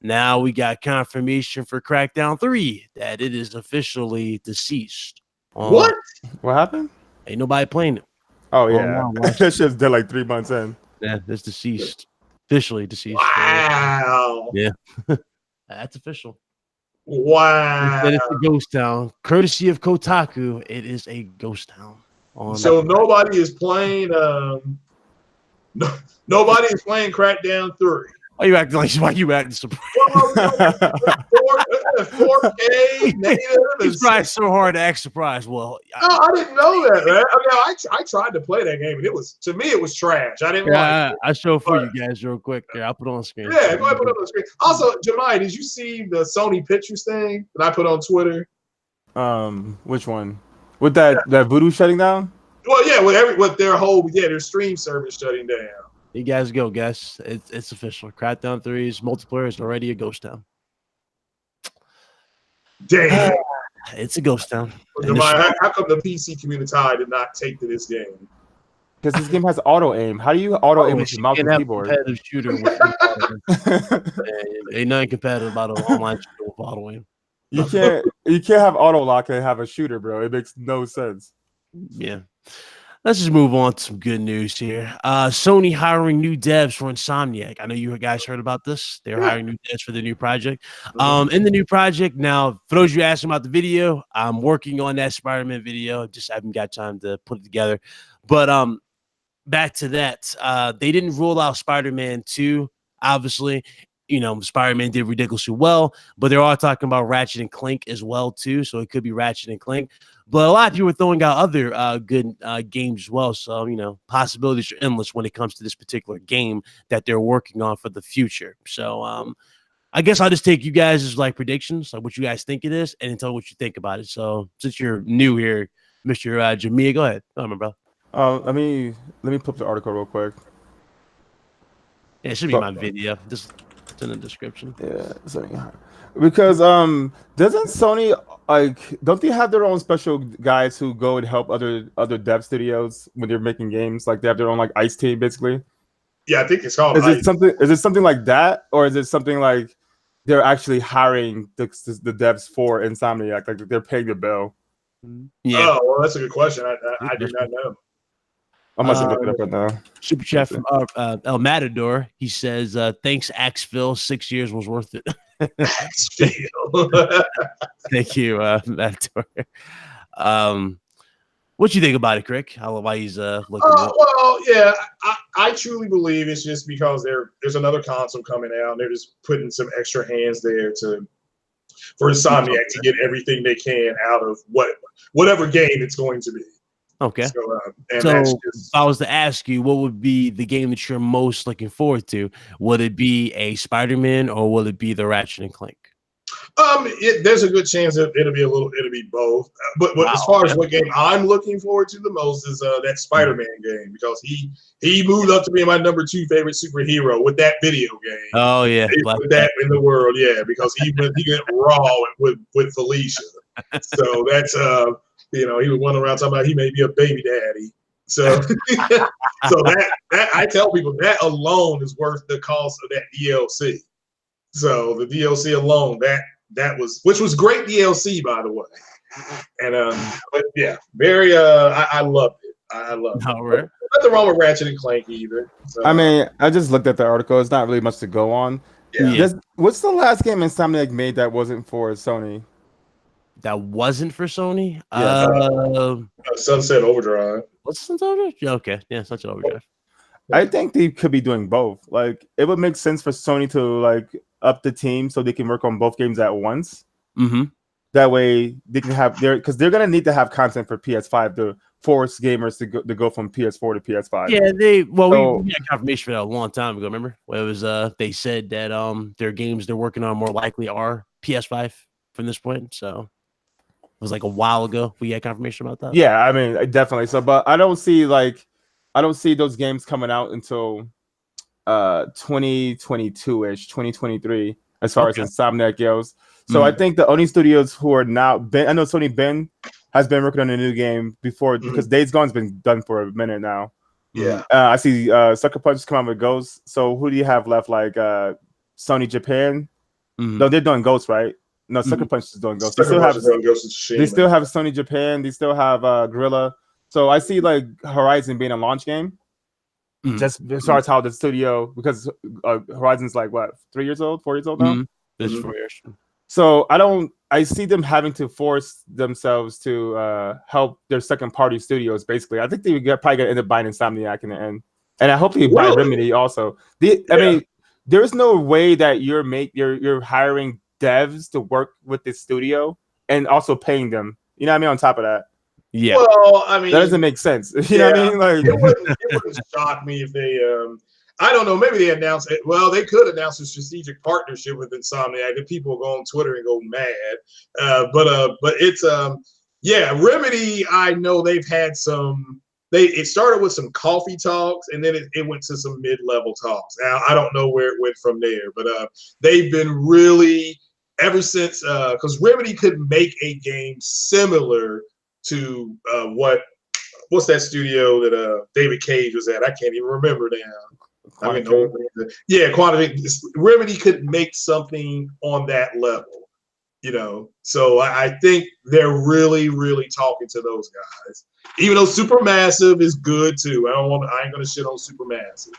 Now we got confirmation for Crackdown 3 that it is officially deceased. What happened? Ain't nobody playing it. Oh yeah, that shit's dead like 3 months in. Yeah, it's deceased, officially deceased. Wow. Yeah, that's official. Wow. It's a ghost town. Courtesy of Kotaku, it is a ghost town. So nobody is playing. Nobody is playing Crackdown 3. Why you acting like? Why you acting surprised? 4K native. He's trying so hard to act surprised. Well, I didn't know that, man. I mean, I tried to play that game, and it was trash. I didn't like it. I show it for you guys real quick. There, I'll put it on the screen. Yeah, go ahead, put it on the screen. Also, Jamai, did you see the Sony pictures thing that I put on Twitter? Which one? With that voodoo shutting down? Well, yeah, with their their stream service shutting down. You guys go, guys. It's official. Crackdown 3's multiplayer is already a ghost town. Damn. It's a ghost town. How come the PC community did not take to this game? Because this game has auto aim. How do you auto aim with your mouse and keyboard? Competitive shooter ain't nothing competitive about an online shooter with auto aim. You can't have auto lock and have a shooter, bro. It makes no sense. Yeah. Let's just move on to some good news here. Sony hiring new devs for Insomniac. I know you guys heard about this. They're hiring new devs for the new project. In the new project, now, for those of you asking about the video, I'm working on that Spider-Man video. Just haven't got time to put it together. But back to that, they didn't rule out Spider-Man 2, obviously. You know, Spider-Man did ridiculously well, but they're all talking about Ratchet and Clank as well, too. So it could be Ratchet and Clank. But a lot of people are throwing out other good games as well. So, you know, possibilities are endless when it comes to this particular game that they're working on for the future. So I guess I'll just take you guys as like predictions, like what you guys think it is, and tell what you think about it. So since you're new here, Mr. Jamia, go ahead. Come on, bro. Let me put up the article real quick. Yeah, it should be my video. Just it's in the description. Yeah, because doesn't Sony don't they have their own special guys who go and help other dev studios when they're making games? Like they have their own like ice team basically. Yeah, I think it's called. Is it something like that, or is it something like they're actually hiring the devs for Insomniac? Like they're paying the bill. Yeah. Oh, well, that's a good question. I do not know. I'm about to look it up right now. Super chat from El Matador. He says, "Thanks, Axville. 6 years was worth it." Thank you, Matador. What you think about it, Crick? Why he's looking? Well, yeah, I truly believe it's just because there's another console coming out. And they're just putting some extra hands there for Insomniac to get everything they can out of whatever game it's going to be. Okay. So if I was to ask you, what would be the game that you're most looking forward to? Would it be a Spider-Man or will it be the Ratchet and Clank? There's a good chance that it'll be both. But as far as what game I'm looking forward to the most is that Spider-Man game, because he moved up to be my number 2 favorite superhero with that video game. Oh yeah, with that in the world, yeah, because he went raw with Felicia. So that's you know, he was running around talking about he may be a baby daddy. So so that I tell people that alone is worth the cost of that DLC. So the DLC alone, which was great DLC, by the way. And but yeah, very I loved it. I loved it. Right. Nothing wrong with Ratchet and Clank either. So. I mean, I just looked at the article. It's not really much to go on. Yeah. What's the last game Insomniac made that wasn't for Sony? That wasn't for Sony? Sunset Overdrive. What's Sunset Overdrive? Yeah, okay. Yeah, Sunset Overdrive. I think they could be doing both. Like, it would make sense for Sony to like up the team so they can work on both games at once. Mm-hmm. That way they can have because they're gonna need to have content for PS5 to force gamers to go from PS4 to PS5. Yeah, we had confirmation for that a long time ago. Remember, where it was they said that their games they're working on more likely are PS5 from this point. So was like a while ago. We had confirmation about that. Yeah, I mean, definitely. So, but I don't see those games coming out until 2022-ish, 2023, as far as Insomniac goes. So I think the only studios who are now I know Sony has been working on a new game before because Days Gone's been done for a minute now. Yeah. I see Sucker Punch come out with Ghosts. So who do you have left? Like Sony Japan? No, they're doing Ghosts, right? No, Sucker Punch is doing Ghosts. They still have Sony Japan. They still have Guerrilla. So I see like Horizon being a launch game. Just as far as how the studio, because Horizon's like what, 4 years old now? This is 4 years. So I see them having to force themselves to help their second party studios. Basically, I think they probably gonna end up buying Insomniac in the end, and I hope they buy Remedy also. I mean, there's no way that you're hiring devs to work with this studio and also paying them. You know what I mean? On top of that. Yeah. Well, I mean, that doesn't make sense. You know what I mean? Like, it wouldn't shock me if they, I don't know, maybe they announce it. Well, they could announce a strategic partnership with Insomniac, and people will go on Twitter and go mad. But it's, Remedy. I know they've had some. It started with some coffee talks, and then it went to some mid-level talks. Now I don't know where it went from there, but they've been really ever since because Remedy could make a game similar to what's that studio that David Cage was at? I can't even remember now. Quantum. Remedy could make something on that level, you know. So I think they're really, really talking to those guys. Even though Supermassive is good too. I ain't gonna shit on Supermassive.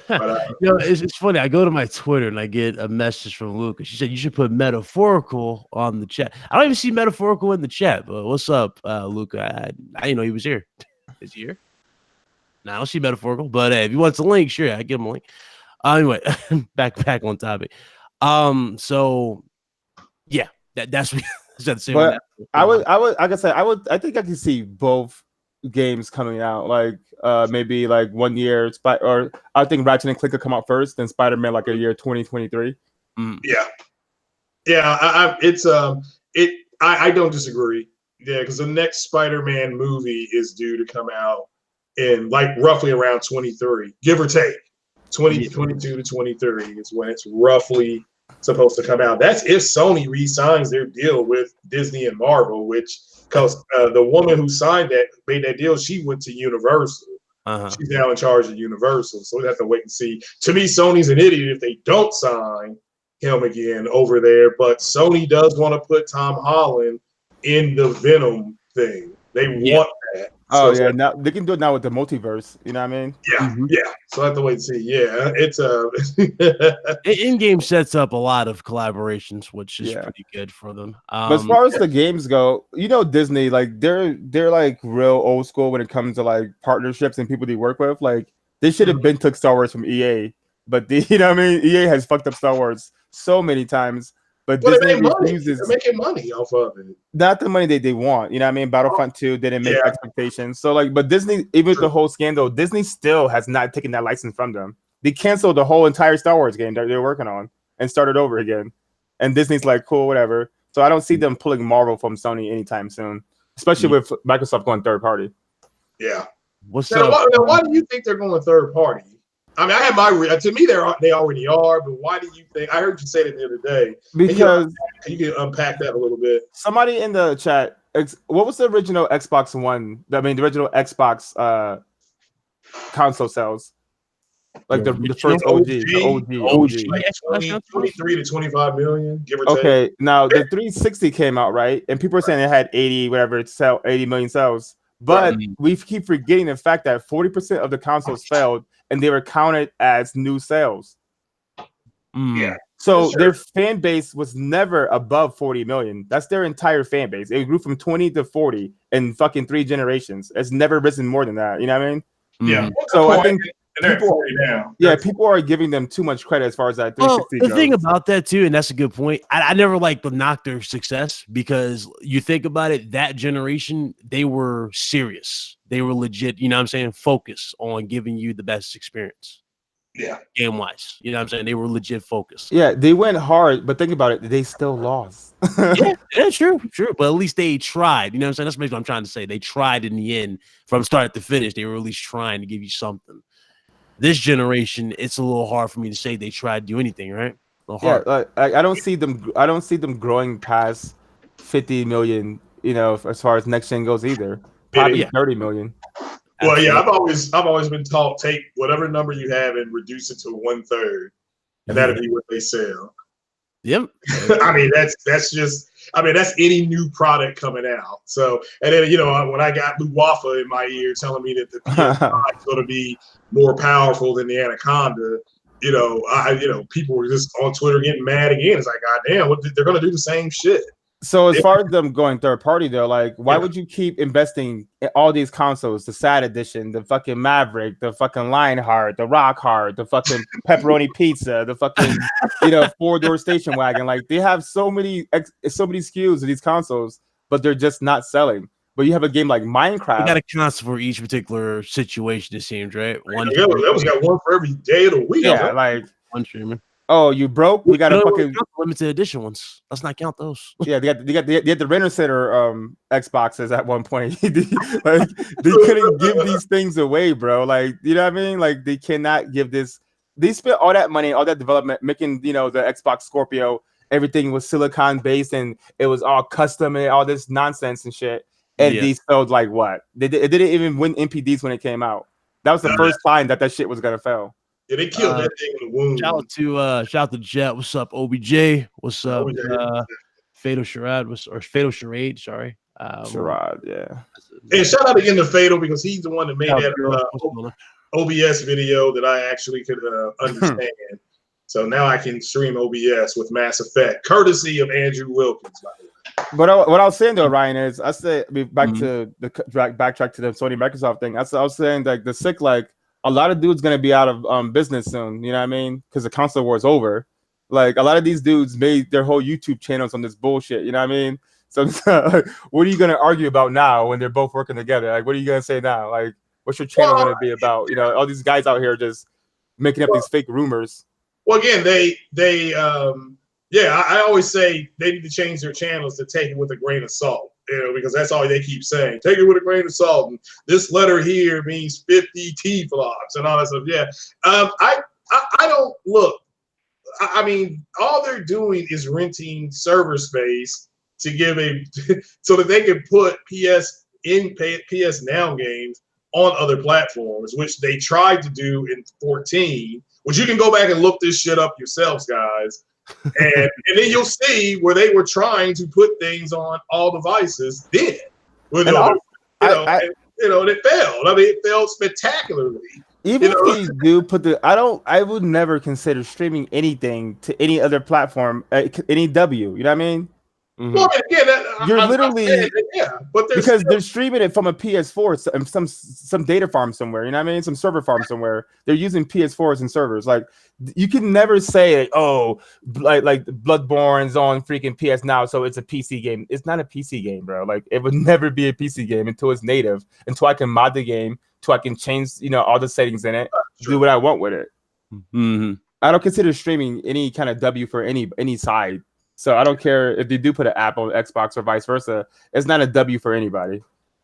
But it's funny. I go to my Twitter and I get a message from Luca. She said you should put metaphorical on the chat. I don't even see metaphorical in the chat. But what's up, Luca? I didn't know he was here. Is he here? No, I don't see metaphorical. But if he wants a link, sure, I give him a link. Anyway, back on topic. So yeah, that's what that's the but I think I can see both games coming out, like maybe like 1 year, or I think Ratchet and Clank will come out first, then Spider-Man like a year 2023. I don't disagree. Yeah, because the next Spider-Man movie is due to come out in like roughly around 23, give or take. 2022 to 23 is when it's roughly supposed to come out. That's if Sony re-signs their deal with Disney and Marvel, which because the woman who made that deal, she went to Universal. She's now in charge of Universal, so we have to wait and see. To me, Sony's an idiot if they don't sign him again over there. But Sony does want to put Tom Holland in the Venom thing. They want that. Now they can do it now with the multiverse. You know what I mean? Yeah. So I have to wait and see. Yeah, it's in-game sets up a lot of collaborations, which is pretty good for them. But as far as the games go, you know, Disney, like they're like real old school when it comes to like partnerships and people they work with. Like they should have took Star Wars from EA, but you know what I mean? EA has fucked up Star Wars so many times. But Disney they're making money off of it. Not the money they want. You know what I mean? Battlefront 2 didn't make expectations. So like, but Disney, even with the whole scandal, Disney still has not taken that license from them. They canceled the whole entire Star Wars game that they're working on and started over again. And Disney's like, cool, whatever. So I don't see them pulling Marvel from Sony anytime soon, especially with Microsoft going third party. Yeah. What's up? Why do you think they're going third party? I mean, I have to me, they already are, but why do you think? I heard you say that the other day. Because you can unpack that a little bit. Somebody in the chat, what was the original Xbox One? I mean, the original Xbox console sales, like the first OG. 23 to 25 million, give or take. Okay, now the 360 came out, right? And people are saying it had 80 million sales. But we keep forgetting the fact that 40% of the consoles failed, and they were counted as new sales. Yeah. So their fan base was never above 40 million. That's their entire fan base. It grew from 20 to 40 in fucking 3 generations. It's never risen more than that. You know what I mean? Yeah. So I think people are giving them too much credit as far as that 360 goes. The thing about that too, and that's a good point. I never like to knock their success because you think about it, that generation, they were serious. They were legit, you know what I'm saying? Focus on giving you the best experience. game wise. You know what I'm saying? They were legit focused. Yeah, they went hard, but think about it, they still lost. yeah, true. But at least they tried. You know what I'm saying? That's what I'm trying to say. They tried in the end, from start to finish. They were at least trying to give you something. This generation, it's a little hard for me to say they tried to do anything, right? Yeah, I don't see them. I don't see them growing past 50 million. You know, as far as next gen goes, either. Probably 30 million. Well, absolutely. Yeah, I've always been taught, take whatever number you have and reduce it to 1/3, and that'll be what they sell. Yep. I mean, that's just. I mean, that's any new product coming out. So, and then, you know, when I got Blue Waffle in my ear telling me that the PS5 is going to be more powerful than the Anaconda, you know, people were just on Twitter getting mad again. It's like, God damn, they're going to do the same shit. So as far as them going third party though, like, why would you keep investing in all these consoles? The Sad Edition, the fucking Maverick, the fucking Lionheart, the Rock Hard, the fucking Pepperoni Pizza, the fucking 4-door station wagon. Like, they have so many SKUs of these consoles, but they're just not selling. But you have a game like Minecraft. You got a console for each particular situation. It seems right. One. That was got one for every day of the week. Yeah, like one streamer. Oh, you broke? We got a fucking limited edition ones. Let's not count those. Yeah, they had the Renter Center Xboxes at one point. Like, they couldn't give these things away, bro. Like, you know what I mean? Like, they cannot give this. They spent all that money, all that development, making the Xbox Scorpio. Everything was silicon based and it was all custom and all this nonsense and shit. And these sold like what? It didn't even win NPDs when it came out. That was the first sign that shit was gonna fail. Yeah, they killed that thing in the womb. Shout out to Jet. What's up, OBJ? What's up, Fatal Charade? Fatal Charade? Sorry, Charade. Yeah. And shout out again to Fatal because he's the one that made that OBS video that I actually could understand. So now I can stream OBS with Mass Effect, courtesy of Andrew Wilkins. By the way. But what I was saying though, Ryan, is I said backtrack to the Sony Microsoft thing. I was saying like the sick like. A lot of dudes gonna be out of business soon, you know what I mean? Because the console war is over. Like, a lot of these dudes made their whole YouTube channels on this bullshit, you know what I mean? So what are you gonna argue about now when they're both working together? Like, what are you gonna say now? Like, what's your channel gonna be about? You know, all these guys out here just making up these fake rumors. Well, again, I always say they need to change their channels to take it with a grain of salt. You know, because that's all they keep saying. Take it with a grain of salt. And this letter here means 50 T-flops and all that stuff. Yeah. I don't look. I mean, all they're doing is renting server space to give so that they can put PS Now games on other platforms, which they tried to do in 14. Which you can go back and look this shit up yourselves, guys. and then you'll see where they were trying to put things on all devices then. And it failed. I mean, it failed spectacularly. Even if they do put I would never consider streaming anything to any other platform, any W. You know what I mean? Mm-hmm. Well, again, you're literally but because they're streaming it from a PS4, some data farm somewhere. You know what I mean? Some server farm somewhere. They're using PS4s and servers. Like, you can never say, like Bloodborne's on freaking PS Now, so it's a PC game. It's not a PC game, bro. Like, it would never be a PC game until it's native, until I can mod the game, until I can change, all the settings in it, do what I want with it. Mm-hmm. I don't consider streaming any kind of W for any side. So I don't care if they do put an app on Xbox or vice versa. It's not a W for anybody.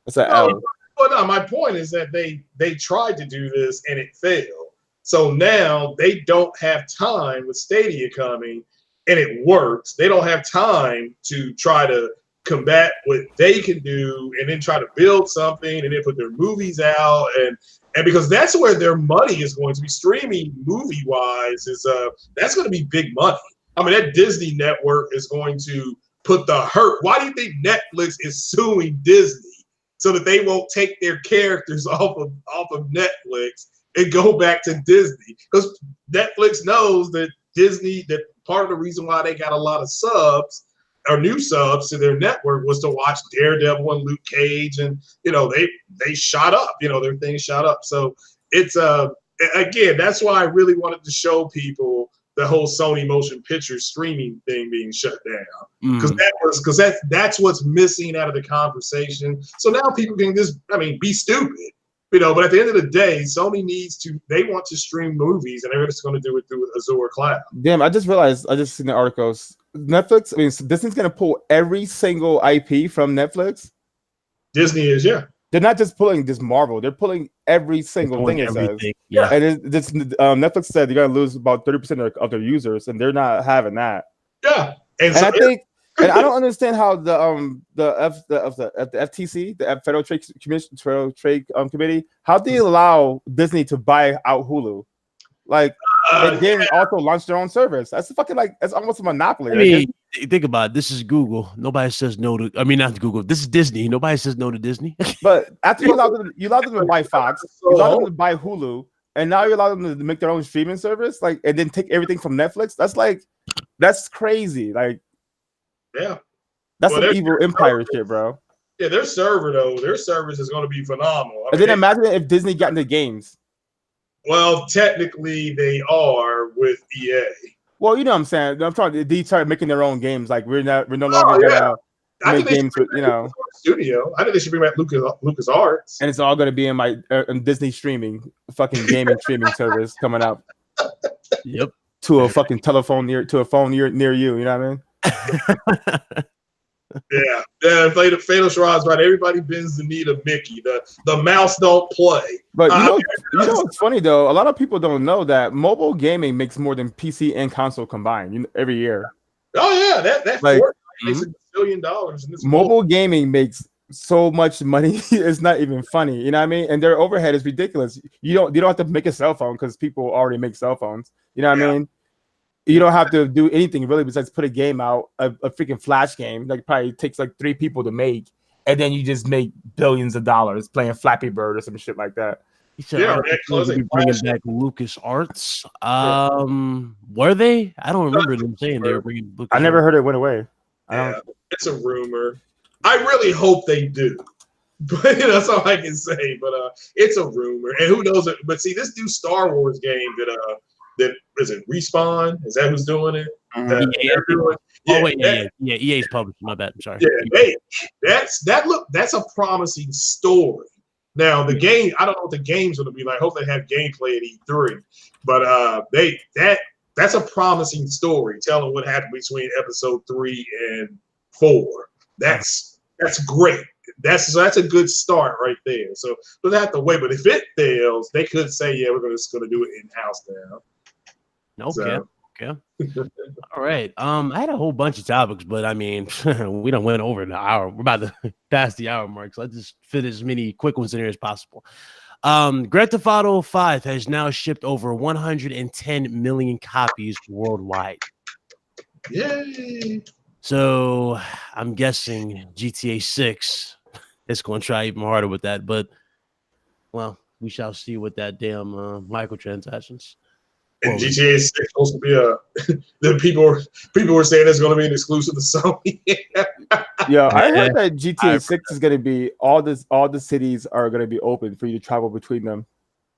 It's an L. Well, no, my point is that they tried to do this and it failed. So now they don't have time with Stadia coming and it works. They don't have time to try to combat what they can do and then try to build something and then put their movies out and because that's where their money is going to be streaming movie wise that's going to be big money. I mean, that Disney network is going to put the hurt. Why do you think Netflix is suing Disney so that they won't take their characters off of Netflix and go back to Disney? Because Netflix knows that that part of the reason why they got a lot of subs or new subs to their network was to watch Daredevil and Luke Cage, and they shot up. Their thing shot up. So it's again, that's why I really wanted to show people the whole Sony motion picture streaming thing being shut down, because that's what's missing out of the conversation. So now people can just, be stupid, But at the end of the day, Sony they want to stream movies, and they're just going to do it through Azure Cloud. Damn, I just realized, I just seen the articles. Netflix, I mean, Disney's going to pull every single IP from Netflix. Disney is, yeah. They're not just pulling just Marvel. They're pulling every single thing it says. Yeah. And Netflix said they're going to lose about 30% of their users, and they're not having that. Yeah. And I think, and I don't understand how the FTC, the Federal Trade Commission, Committee, how they allow Disney to buy out Hulu, like, and then also launch their own service. That's fucking that's almost a monopoly. I mean, think about it. This is Google. Nobody says no to. I mean, not Google. This is Disney. Nobody says no to Disney. But after you allow them to buy Fox, you allow them to buy Hulu, and now you allow them to make their own streaming service, like, and then take everything from Netflix. That's crazy. Like, yeah, that's some evil empire shit, bro. Yeah, their service is going to be phenomenal. And then imagine if Disney got into games. Well, technically they are with EA. Well, you know what I'm saying. I'm talking. They started making their own games. Like we're no longer gonna make games with studio. I think they should bring back Lucas Arts. And it's all gonna be in my Disney streaming, fucking gaming streaming service coming up. Yep. To a fucking telephone near you. You know what I mean? Yeah. Fatal Shroud's right. Everybody bends the knee to Mickey. The mouse don't play. But you know what's funny though? A lot of people don't know that mobile gaming makes more than PC and console combined every year. Oh yeah, that like, makes $1 billion in this mobile gaming makes so much money. It's not even funny. You know what I mean? And their overhead is ridiculous. You don't have to make a cell phone because people already make cell phones. You know what I mean? You don't have to do anything really besides put a game out, a freaking Flash game that probably takes like 3 people to make, and then you just make billions of dollars playing Flappy Bird or some shit like that. Bringing back Lucas Arts. Were they? I don't remember them saying they were bringing. Lucas I never heard it went away. It's a rumor. I really hope they do, but that's all I can say. But it's a rumor, and who knows? But see, this new Star Wars game that is it Respawn? Is that who's doing it? EA's publishing. My bad. I'm sorry. Yeah, that's a promising story. Now the game, I don't know what the game's gonna be like. I hope they have gameplay at E3, but that's a promising story, telling what happened between episode 3 and 4. That's great. That's a good start right there. So we'll have to wait. But if it fails, they could say, yeah, we're just gonna do it in house now. Okay. All right. I had a whole bunch of topics, but I mean, we done went over an hour. We're about to pass the hour mark, so let's just fit as many quick ones in here as possible. Grand Theft Auto 5 has now shipped over 110 million copies worldwide. Yay! So I'm guessing GTA 6 is going to try even harder with that, but well, we shall see with that damn microtransactions. And GTA 6 is supposed to be the people were saying it's going to be an exclusive to Sony. Yeah, I heard that GTA 6 is going to be all the cities are going to be open for you to travel between them.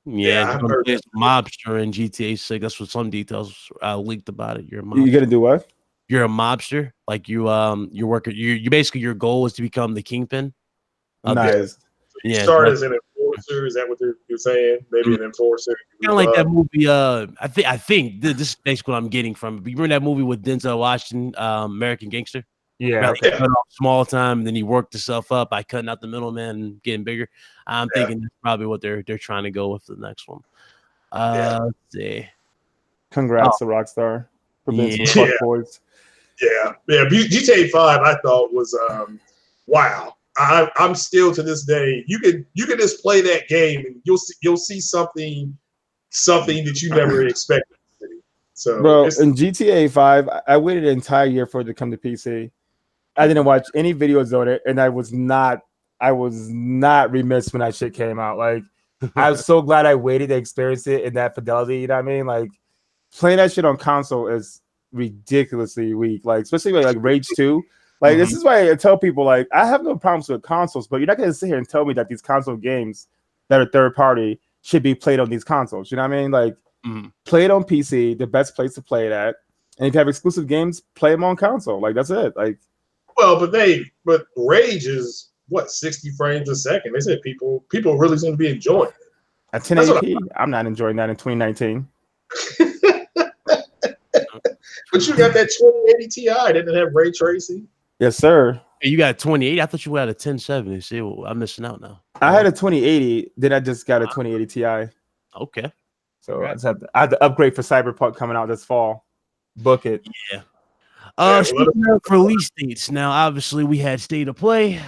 Yeah, there's mobster in GTA 6. That's what some details leaked about it. You're going to do what? You're a mobster. Like you work. You basically your goal is to become the kingpin. Nice. You start as an enforcer. Is that what you're saying? Maybe an enforcer. Kind of like that movie. I think this is basically what I'm getting from it. You remember that movie with Denzel Washington, American Gangster? Yeah. Cut off small time, and then he worked himself up by cutting out the middleman and getting bigger. I'm thinking that's probably what they're trying to go with the next one. Let's see. Congrats to Rockstar for being some fuck boys. Yeah. GTA 5 I thought was wow. I'm still to this day. You can just play that game and you'll see something that you never expected. So, bro, in GTA 5, I waited an entire year for it to come to PC. I didn't watch any videos on it, and I was not remiss when that shit came out. Like, I was so glad I waited to experience it in that fidelity. You know what I mean? Like, playing that shit on console is ridiculously weak. Like, especially like Rage 2. Like, this is why I tell people, like, I have no problems with consoles, but you're not going to sit here and tell me that these console games that are third party should be played on these consoles. You know what I mean? Like, play it on PC, the best place to play it at. And if you have exclusive games, play them on console. Like, that's it. Like, well, but Rage is what 60 frames a second. They said people really seem to be enjoying it. At 1080p, I'm not enjoying that in 2019. But you got that 2080 Ti. Didn't it have ray tracing? Yes, sir. Hey, you got 2080. I thought you had a 1070. See, I'm missing out now. I had a 2080. Then I just got a 2080 Ti. Okay. So I had to upgrade for Cyberpunk coming out this fall. Book it. Yeah. Speaking of release dates, now obviously we had State of Play.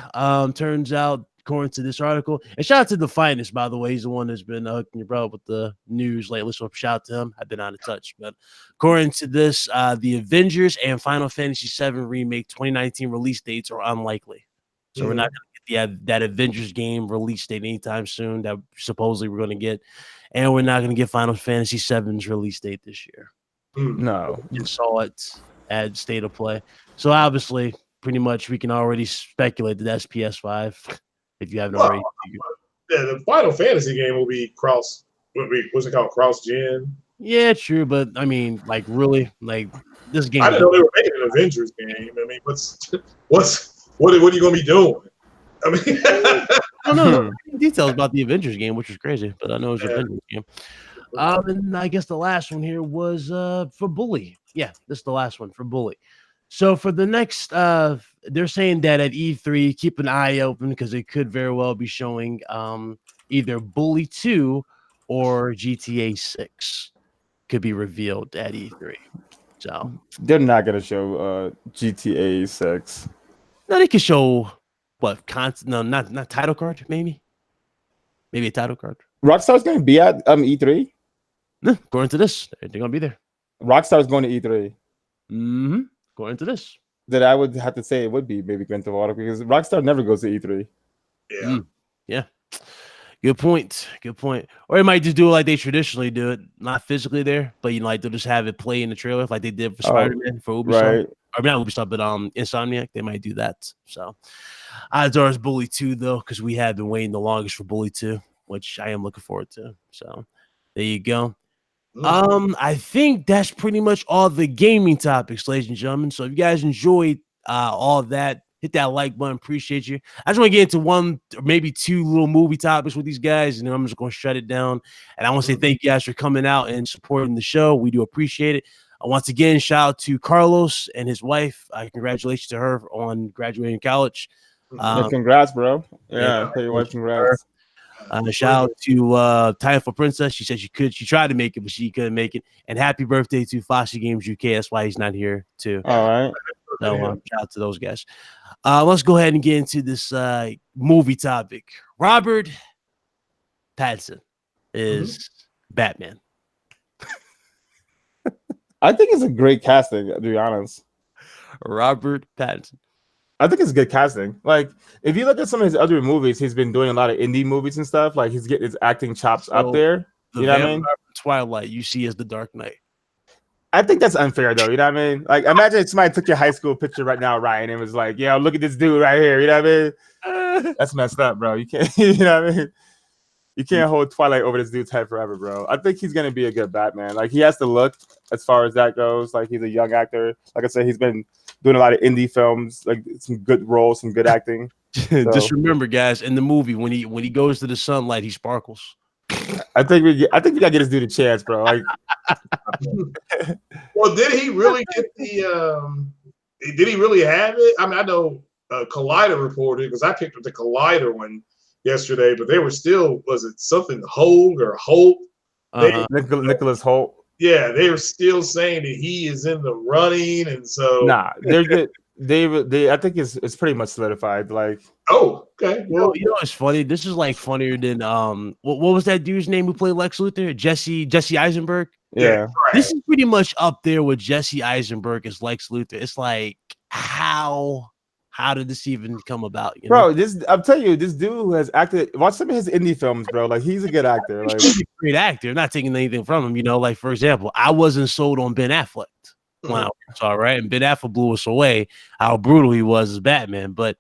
Turns out, according to this article, and shout out to the Finest, by the way, he's the one that's been hooking your brother with the news lately. So shout out to him. I've been out of touch, but according to this, the Avengers and Final Fantasy VII Remake 2019 release dates are unlikely. So we're not going to get that Avengers game release date anytime soon that supposedly we're going to get, and we're not going to get Final Fantasy VII's release date this year. No, you saw it at State of Play. So obviously, pretty much we can already speculate that that's PS5 if you haven't already. Yeah, the Final Fantasy game will be what's it called? Cross-gen? Yeah, true, but I mean, like really, like this game. I didn't know they were making an Avengers game. I mean, what are you gonna be doing? I mean, I don't know details about the Avengers game, which is crazy, but I know it's an Avengers game. And I guess the last one here was for Bully. Yeah, this is the last one for Bully. So for the next, they're saying that at E3, keep an eye open because it could very well be showing either Bully 2 or GTA 6 could be revealed at E3. So they're not gonna show GTA 6. No, they could show what no, not title card, maybe a title card. Rockstar's gonna be at E3. According to this, they're gonna be there. Rockstar's going to E3. According to this, that I would have to say it would be maybe Grand Theft Auto because Rockstar never goes to E3. Yeah. Good point. Or it might just do it like they traditionally do it, not physically there, but like they'll just have it play in the trailer like they did for Spider-Man for Ubisoft. Right. Or not Ubisoft, but Insomniac. They might do that. So odds are it's Bully 2 though, because we have been waiting the longest for Bully 2, which I am looking forward to. So there you go. I think that's pretty much all the gaming topics, ladies and gentlemen. So if you guys enjoyed all of that, hit that like button. Appreciate you. I just want to get into one or maybe two little movie topics with these guys, and then I'm just going to shut it down. And I want to say thank you guys for coming out and supporting the show. We do appreciate it. Once again, shout out to Carlos and his wife. Congratulations to her on graduating college. Congrats, bro. Yeah, tell your wife congrats. Shout out to Time for Princess. She said she tried to make it, but she couldn't make it. And happy birthday to Foxy Games UK. That's why he's not here too. All right. So shout out to those guys. Let's go ahead and get into this movie topic. Robert Pattinson is Batman. I think it's a great casting, to be honest. Robert Pattinson. I think it's good casting. Like, if you look at some of his other movies, he's been doing a lot of indie movies and stuff. Like, he's getting his acting chops up there. You know what I mean? Twilight, you see as the Dark Knight. I think that's unfair, though. You know what I mean? Like, imagine if somebody took your high school picture right now, Ryan, and was like, "Yo, look at this dude right here." You know what I mean? That's messed up, bro. You can't. You know what I mean? You can't hold Twilight over this dude's head forever, bro. I think he's gonna be a good Batman. Like, he has to look as far as that goes. Like, he's a young actor. Like I said, he's been doing a lot of indie films, like some good roles, some good acting. So. Just remember, guys, in the movie when he goes to the sunlight, he sparkles. I think we gotta get this dude a chance, bro. Like, well, did he really get the? Did he really have it? I mean, I know Collider reported because I picked up the Collider one yesterday, but they were still, was it something Holt or Holt? Nicholas Holt. Yeah, they were still saying that he is in the running, and so they're good. They I think it's pretty much solidified. Like, oh, okay. Well, you know it's funny. This is like funnier than what was that dude's name who played Lex Luthor? Jesse Eisenberg. Yeah, right. This is pretty much up there with Jesse Eisenberg as Lex Luthor. It's like how did this even come about? You know? Bro, I'm telling you, this dude who has acted. Watch some of his indie films, bro. Like, he's a good actor. Like, he's a great actor. I'm not taking anything from him. You know, like for example, I wasn't sold on Ben Affleck. Wow, it's all right. And Ben Affleck blew us away how brutal he was as Batman. But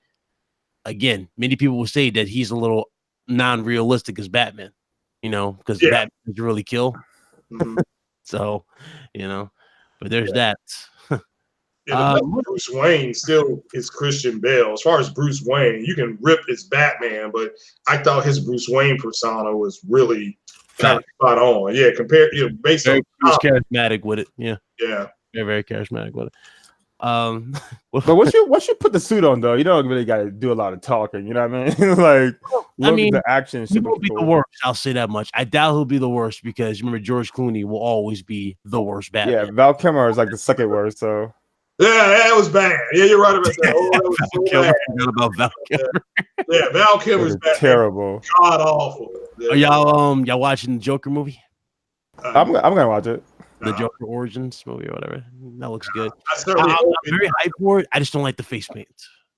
again, many people will say that he's a little non-realistic as Batman. You know, because Batman doesn't really kill. So, you know, but there's that. Bruce Wayne still is Christian Bale. As far as Bruce Wayne, you can rip his Batman, but I thought his Bruce Wayne persona was really kind of spot on. Yeah, compared, based on he's charismatic with it. Yeah, very, very charismatic with it. But once you put the suit on, though, you don't really got to do a lot of talking. You know what I mean? The action. He won't be the worst. I'll say that much. I doubt he'll be the worst because remember George Clooney will always be the worst Batman. Yeah, Val Kilmer is like the second worst. So yeah, that was bad. Yeah, you're right about that. Oh, that was so bad. About Val Kilmer. Yeah, Val Kilmer's terrible. God awful. Yeah. Are y'all watching the Joker movie? I'm gonna watch it. The Joker Origins movie or whatever. That looks good. I'm very hyped for it. I just don't like the face paint.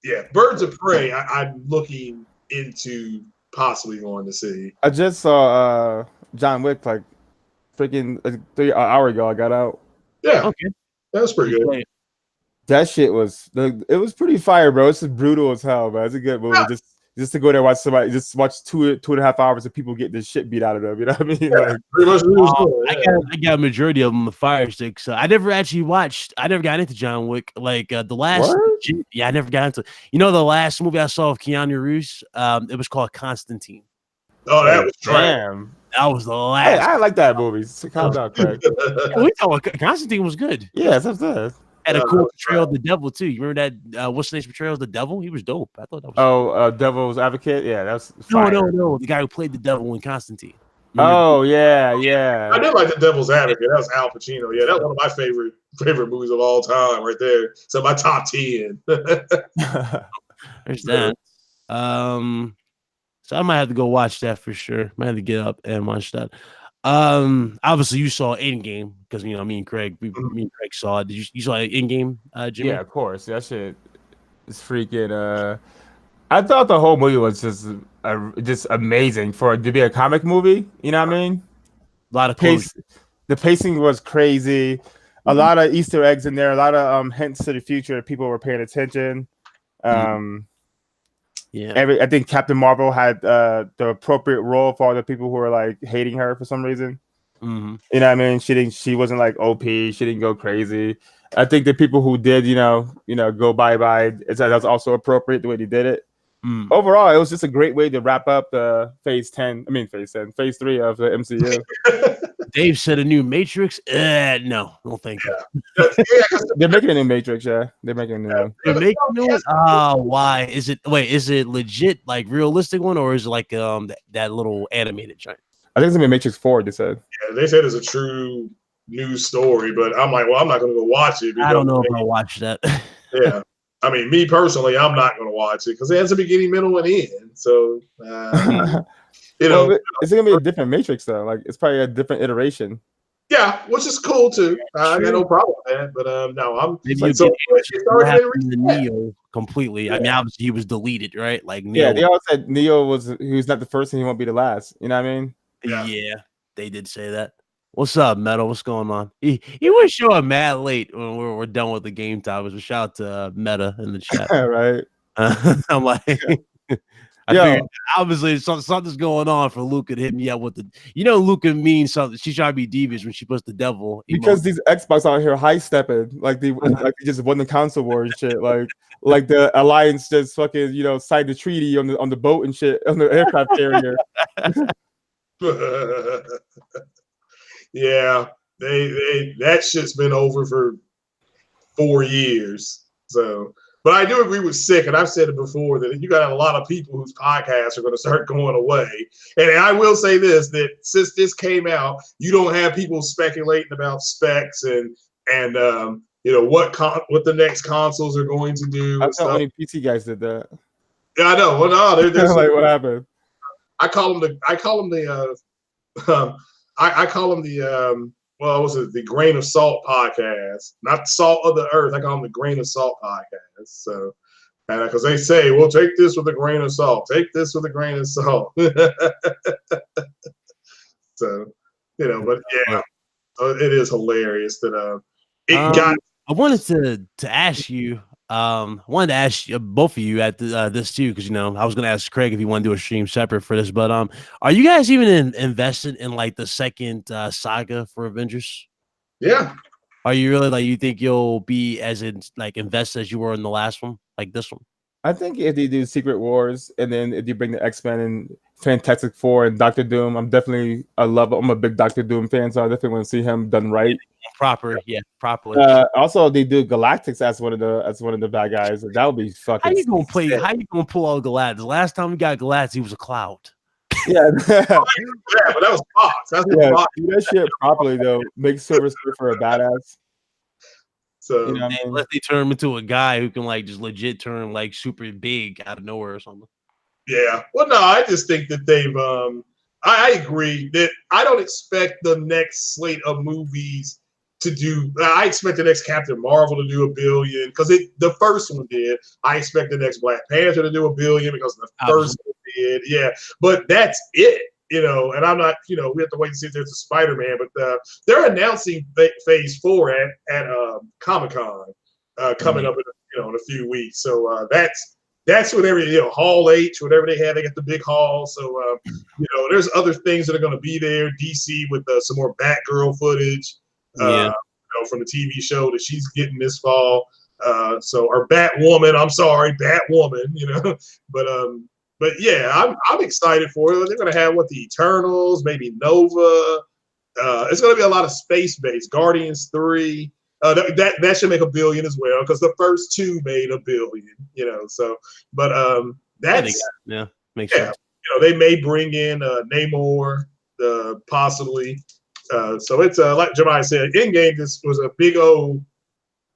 Yeah, Birds of Prey. I'm looking into possibly going to see. I just saw John Wick like freaking an hour ago. I got out. Yeah, okay, that was pretty good. That shit was it was pretty fire, bro. It's just brutal as hell, but it's a good movie. Yeah. Just to go there and watch somebody just watch two and a half hours of people get this shit beat out of them. You know what I mean? Yeah, I got a majority of them the Fire Stick. So I never got into John Wick. Like the last, I never got into. The last movie I saw of Keanu Reeves, it was called Constantine. Oh, that was damn. That was the last. I like that movie. Calm down, Craig. Constantine was good. Yeah, that's good. Had a cool portrayal of the devil too. You remember that? What's the name portrayal of the devil? He was dope. I thought that was. Devil's Advocate. Yeah, that's fire. No. The guy who played the devil in Constantine. Remember? Yeah. I did like the Devil's Advocate. That was Al Pacino. Yeah, that was one of my favorite movies of all time, right there. So my top 10. There's that. So I might have to go watch that for sure. Might have to get up and watch that. Obviously you saw Endgame because me and Craig saw it. Did you saw Endgame, Jimmy? Yeah, of course. That shit is freaking. I thought the whole movie was just amazing for it to be a comic movie. You know what I mean? A lot of the pacing was crazy. A lot of Easter eggs in there. A lot of hints to the future. People were paying attention. Yeah, I think Captain Marvel had the appropriate role for all the people who were like hating her for some reason. Mm-hmm. You know what I mean? She wasn't like OP. She didn't go crazy. I think the people who did, go bye. That's also appropriate the way they did it. Overall, it was just a great way to wrap up the phase 3 of the MCU. Dave said a new Matrix. No, thank you. They're making a new Matrix, yeah. They're making a new one. They're making a new one? Why? Is it legit, like realistic one, or is it like that little animated giant? I think it's gonna be Matrix 4, they said. Yeah, they said it's a true news story, but I'm like, well, I'm not gonna go watch it. I don't know if I'll watch that. Yeah. I mean, me personally, I'm not going to watch it because it has a beginning, middle, and end. So, it's going to be a different Matrix, though. Like, it's probably a different iteration. Yeah, which is cool, too. I got no problem with that. But, no, I'm like, the Neo completely. I mean, obviously, he was deleted, right? Like, Neo. Yeah, they all said Neo was not the first and he won't be the last. You know what I mean? Yeah, they did say that. What's up, Metal? What's going on? He was showing mad late when we're done with the game topics. But shout out to Meta in the chat. Right. I'm like, I figured obviously something's going on for Luca to hit me up with the. Luca means something. She's trying to be devious when she puts the devil. Because these Xbox out here high stepping, like they just won the console war and shit. Like the Alliance just fucking signed the treaty on the boat and shit on the aircraft carrier. Yeah, that shit's been over for 4 years. So, but I do agree with Sick, and I've said it before that you got a lot of people whose podcasts are going to start going away. And I will say this: that since this came out, you don't have people speculating about specs and what the next consoles are going to do. I thought only PC guys did that. Yeah, I know. Well, no, there's like what happened. I call them the Grain of Salt podcast, not the salt of the earth. I call them the Grain of Salt podcast. So, and because they say, well, take this with a grain of salt. Take this with a grain of salt. So, but yeah, it is hilarious that I wanted to ask you. I wanted to ask you, both of you at this too, because I was going to ask Craig if he wanted to do a stream separate for this, but are you guys even invested in like the second saga for Avengers? Yeah, Are you really like you think you'll be as invested as you were in the last one, like this one? I think if they do Secret Wars and then if you bring the X-Men and Fantastic Four and Doctor Doom, I'm a big Doctor Doom fan, so I definitely want to see him done right. Properly. Also, they do Galactus as one of the bad guys. That would be fucking. How you gonna pull out Galactus? Last time we got Galactus, he was a cloud. Yeah, yeah, but that was Fox. That's what Fox. Do that shit properly though. Make Silver Surfer a badass. So you know what I mean? Unless they turn him into a guy who can like just legit turn like super big out of nowhere or something. Yeah. Well, no, I just think that they've. I agree that I don't expect the next slate of movies to do. I expect the next Captain Marvel to do $1 billion because the first one did. I expect the next Black Panther to do $1 billion because the first one did. Yeah, but that's it. And I'm not. We have to wait and see if there's a Spider-Man, but they're announcing Phase 4 at Comic-Con coming up in a few weeks. So that's whatever Hall H, whatever they have. They got the big hall. So there's other things that are going to be there. DC with some more Batgirl footage. From the TV show that she's getting this fall. Or Batwoman. I'm sorry, Batwoman. But yeah, I'm excited for it. They're going to have the Eternals, maybe Nova. It's going to be a lot of space-based. Guardians 3. That should make $1 billion as well because the first 2 made $1 billion. That's makes sense. They may bring in Namor, possibly. So it's like Jemai said, Endgame just was a big old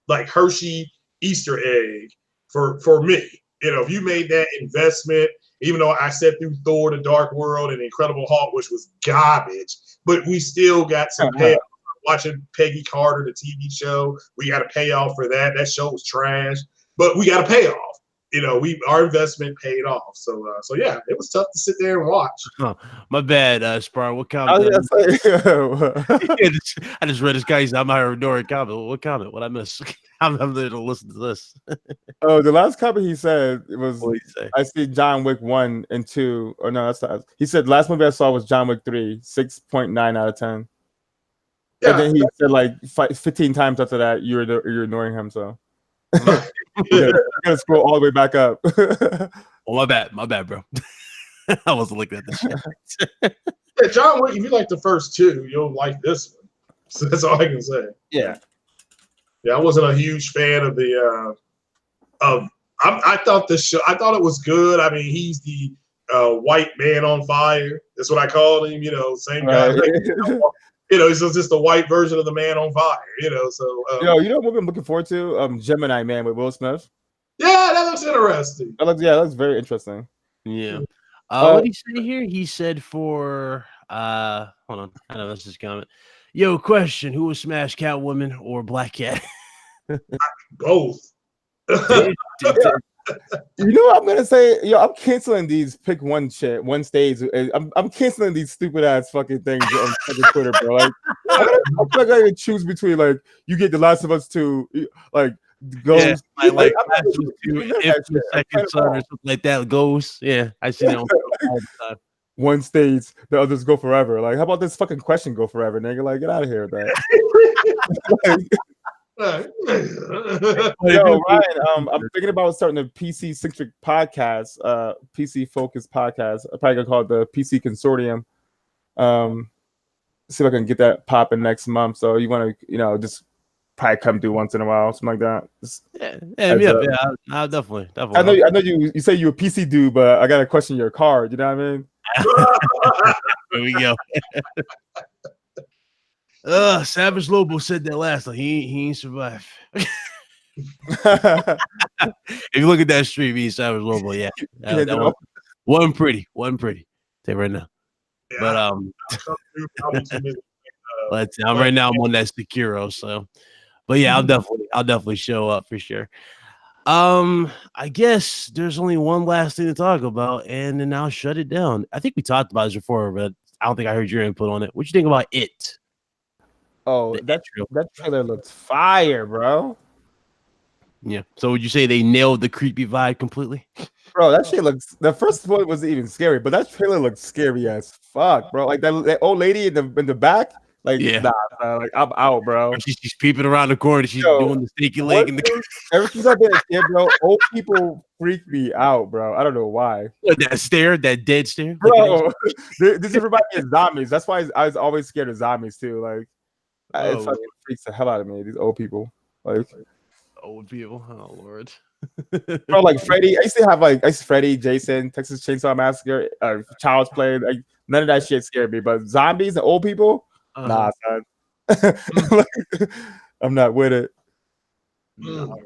like Hershey Easter egg for me. If you made that investment, even though I sat through Thor: The Dark World and Incredible Hulk, which was garbage, but we still got some payoff. Watching Peggy Carter, the TV show, we got a payoff for that. That show was trash, but we got a payoff. Our investment paid off. So yeah, it was tough to sit there and watch. Oh, my bad, Spar. What comment? I just read this guy's. I'm not ignoring comment. What comment? What I miss? I'm there to listen to this. Oh, the last comment he said was, what did he say? I see John Wick 1 and 2. Or no, that's not. He said last movie I saw was John Wick 3, 6.9 out of 10. Yeah. And then he said like 15 times after that you're ignoring him. So you're gonna scroll all the way back up. Oh, my bad, bro. I wasn't looking at this shit. Yeah, John Wick. If you like the first 2, you'll like this one. So that's all I can say. Yeah. Yeah, I wasn't a huge fan of the. I thought the show. I thought it was good. I mean, he's the white man on fire. That's what I called him. Same guy. Right. He's just a white version of the man on fire. So. What we've been looking forward to? Gemini Man with Will Smith. Yeah, that looks interesting. That looks very interesting. Yeah. What did he say here? He said for hold on, I know that's his comment. Yo, question: who would smash Catwoman or Black Cat? Both. I'm gonna say, I'm canceling these pick one stage. I'm canceling these stupid ass fucking things on Twitter, bro. Like, I'm not gonna choose between like you get The Last of Us 2, like Ghost, like if the second son or something like that goes. Yeah, I see that all the time. One stage, the others go forever. Like, how about this fucking question go forever, nigga? Like, get out of here with that. Yo, Ryan, I'm thinking about starting a PC centric podcast, PC focused podcast. I'm probably gonna call it the PC Consortium. See if I can get that popping next month. So you want to, just probably come through once in a while, something like that. I'll definitely. I know you say you're a PC dude, but I gotta question your card. You know what I mean? There we go. Savage Lobo said that last time. He ain't survived. If you look at that stream, he's Savage Lobo. Yeah, that wasn't pretty. Tell you right now. Yeah. But right now I'm on that Sekiro. So, but yeah, I'll definitely show up for sure. I guess there's only one last thing to talk about, and then I'll shut it down. I think we talked about this before, but I don't think I heard your input on it. What you think about it? Oh, that trailer looks fire, bro. Yeah. So would you say they nailed the creepy vibe completely? Bro, that shit looks. The first one wasn't even scary, but that trailer looks scary as fuck, bro. Like that old lady in the back Like, Yeah. nah, like I'm out, bro. She's peeping around the corner. She's doing the sneaky leg in the. Ever since I've been a kid, bro, old people freak me out, bro. I don't know why. What, that stare, that dead stare, bro. This reminds me of zombies. That's why I was always scared of zombies too. Like, it fucking freaks the hell out of me. These old people, like old people. Oh Lord. Bro, like Freddy. I used to have Freddy, Jason, Texas Chainsaw Massacre, Child's Play. Like none of that shit scared me. But zombies and old people, nah, son. Like, I'm not with it. All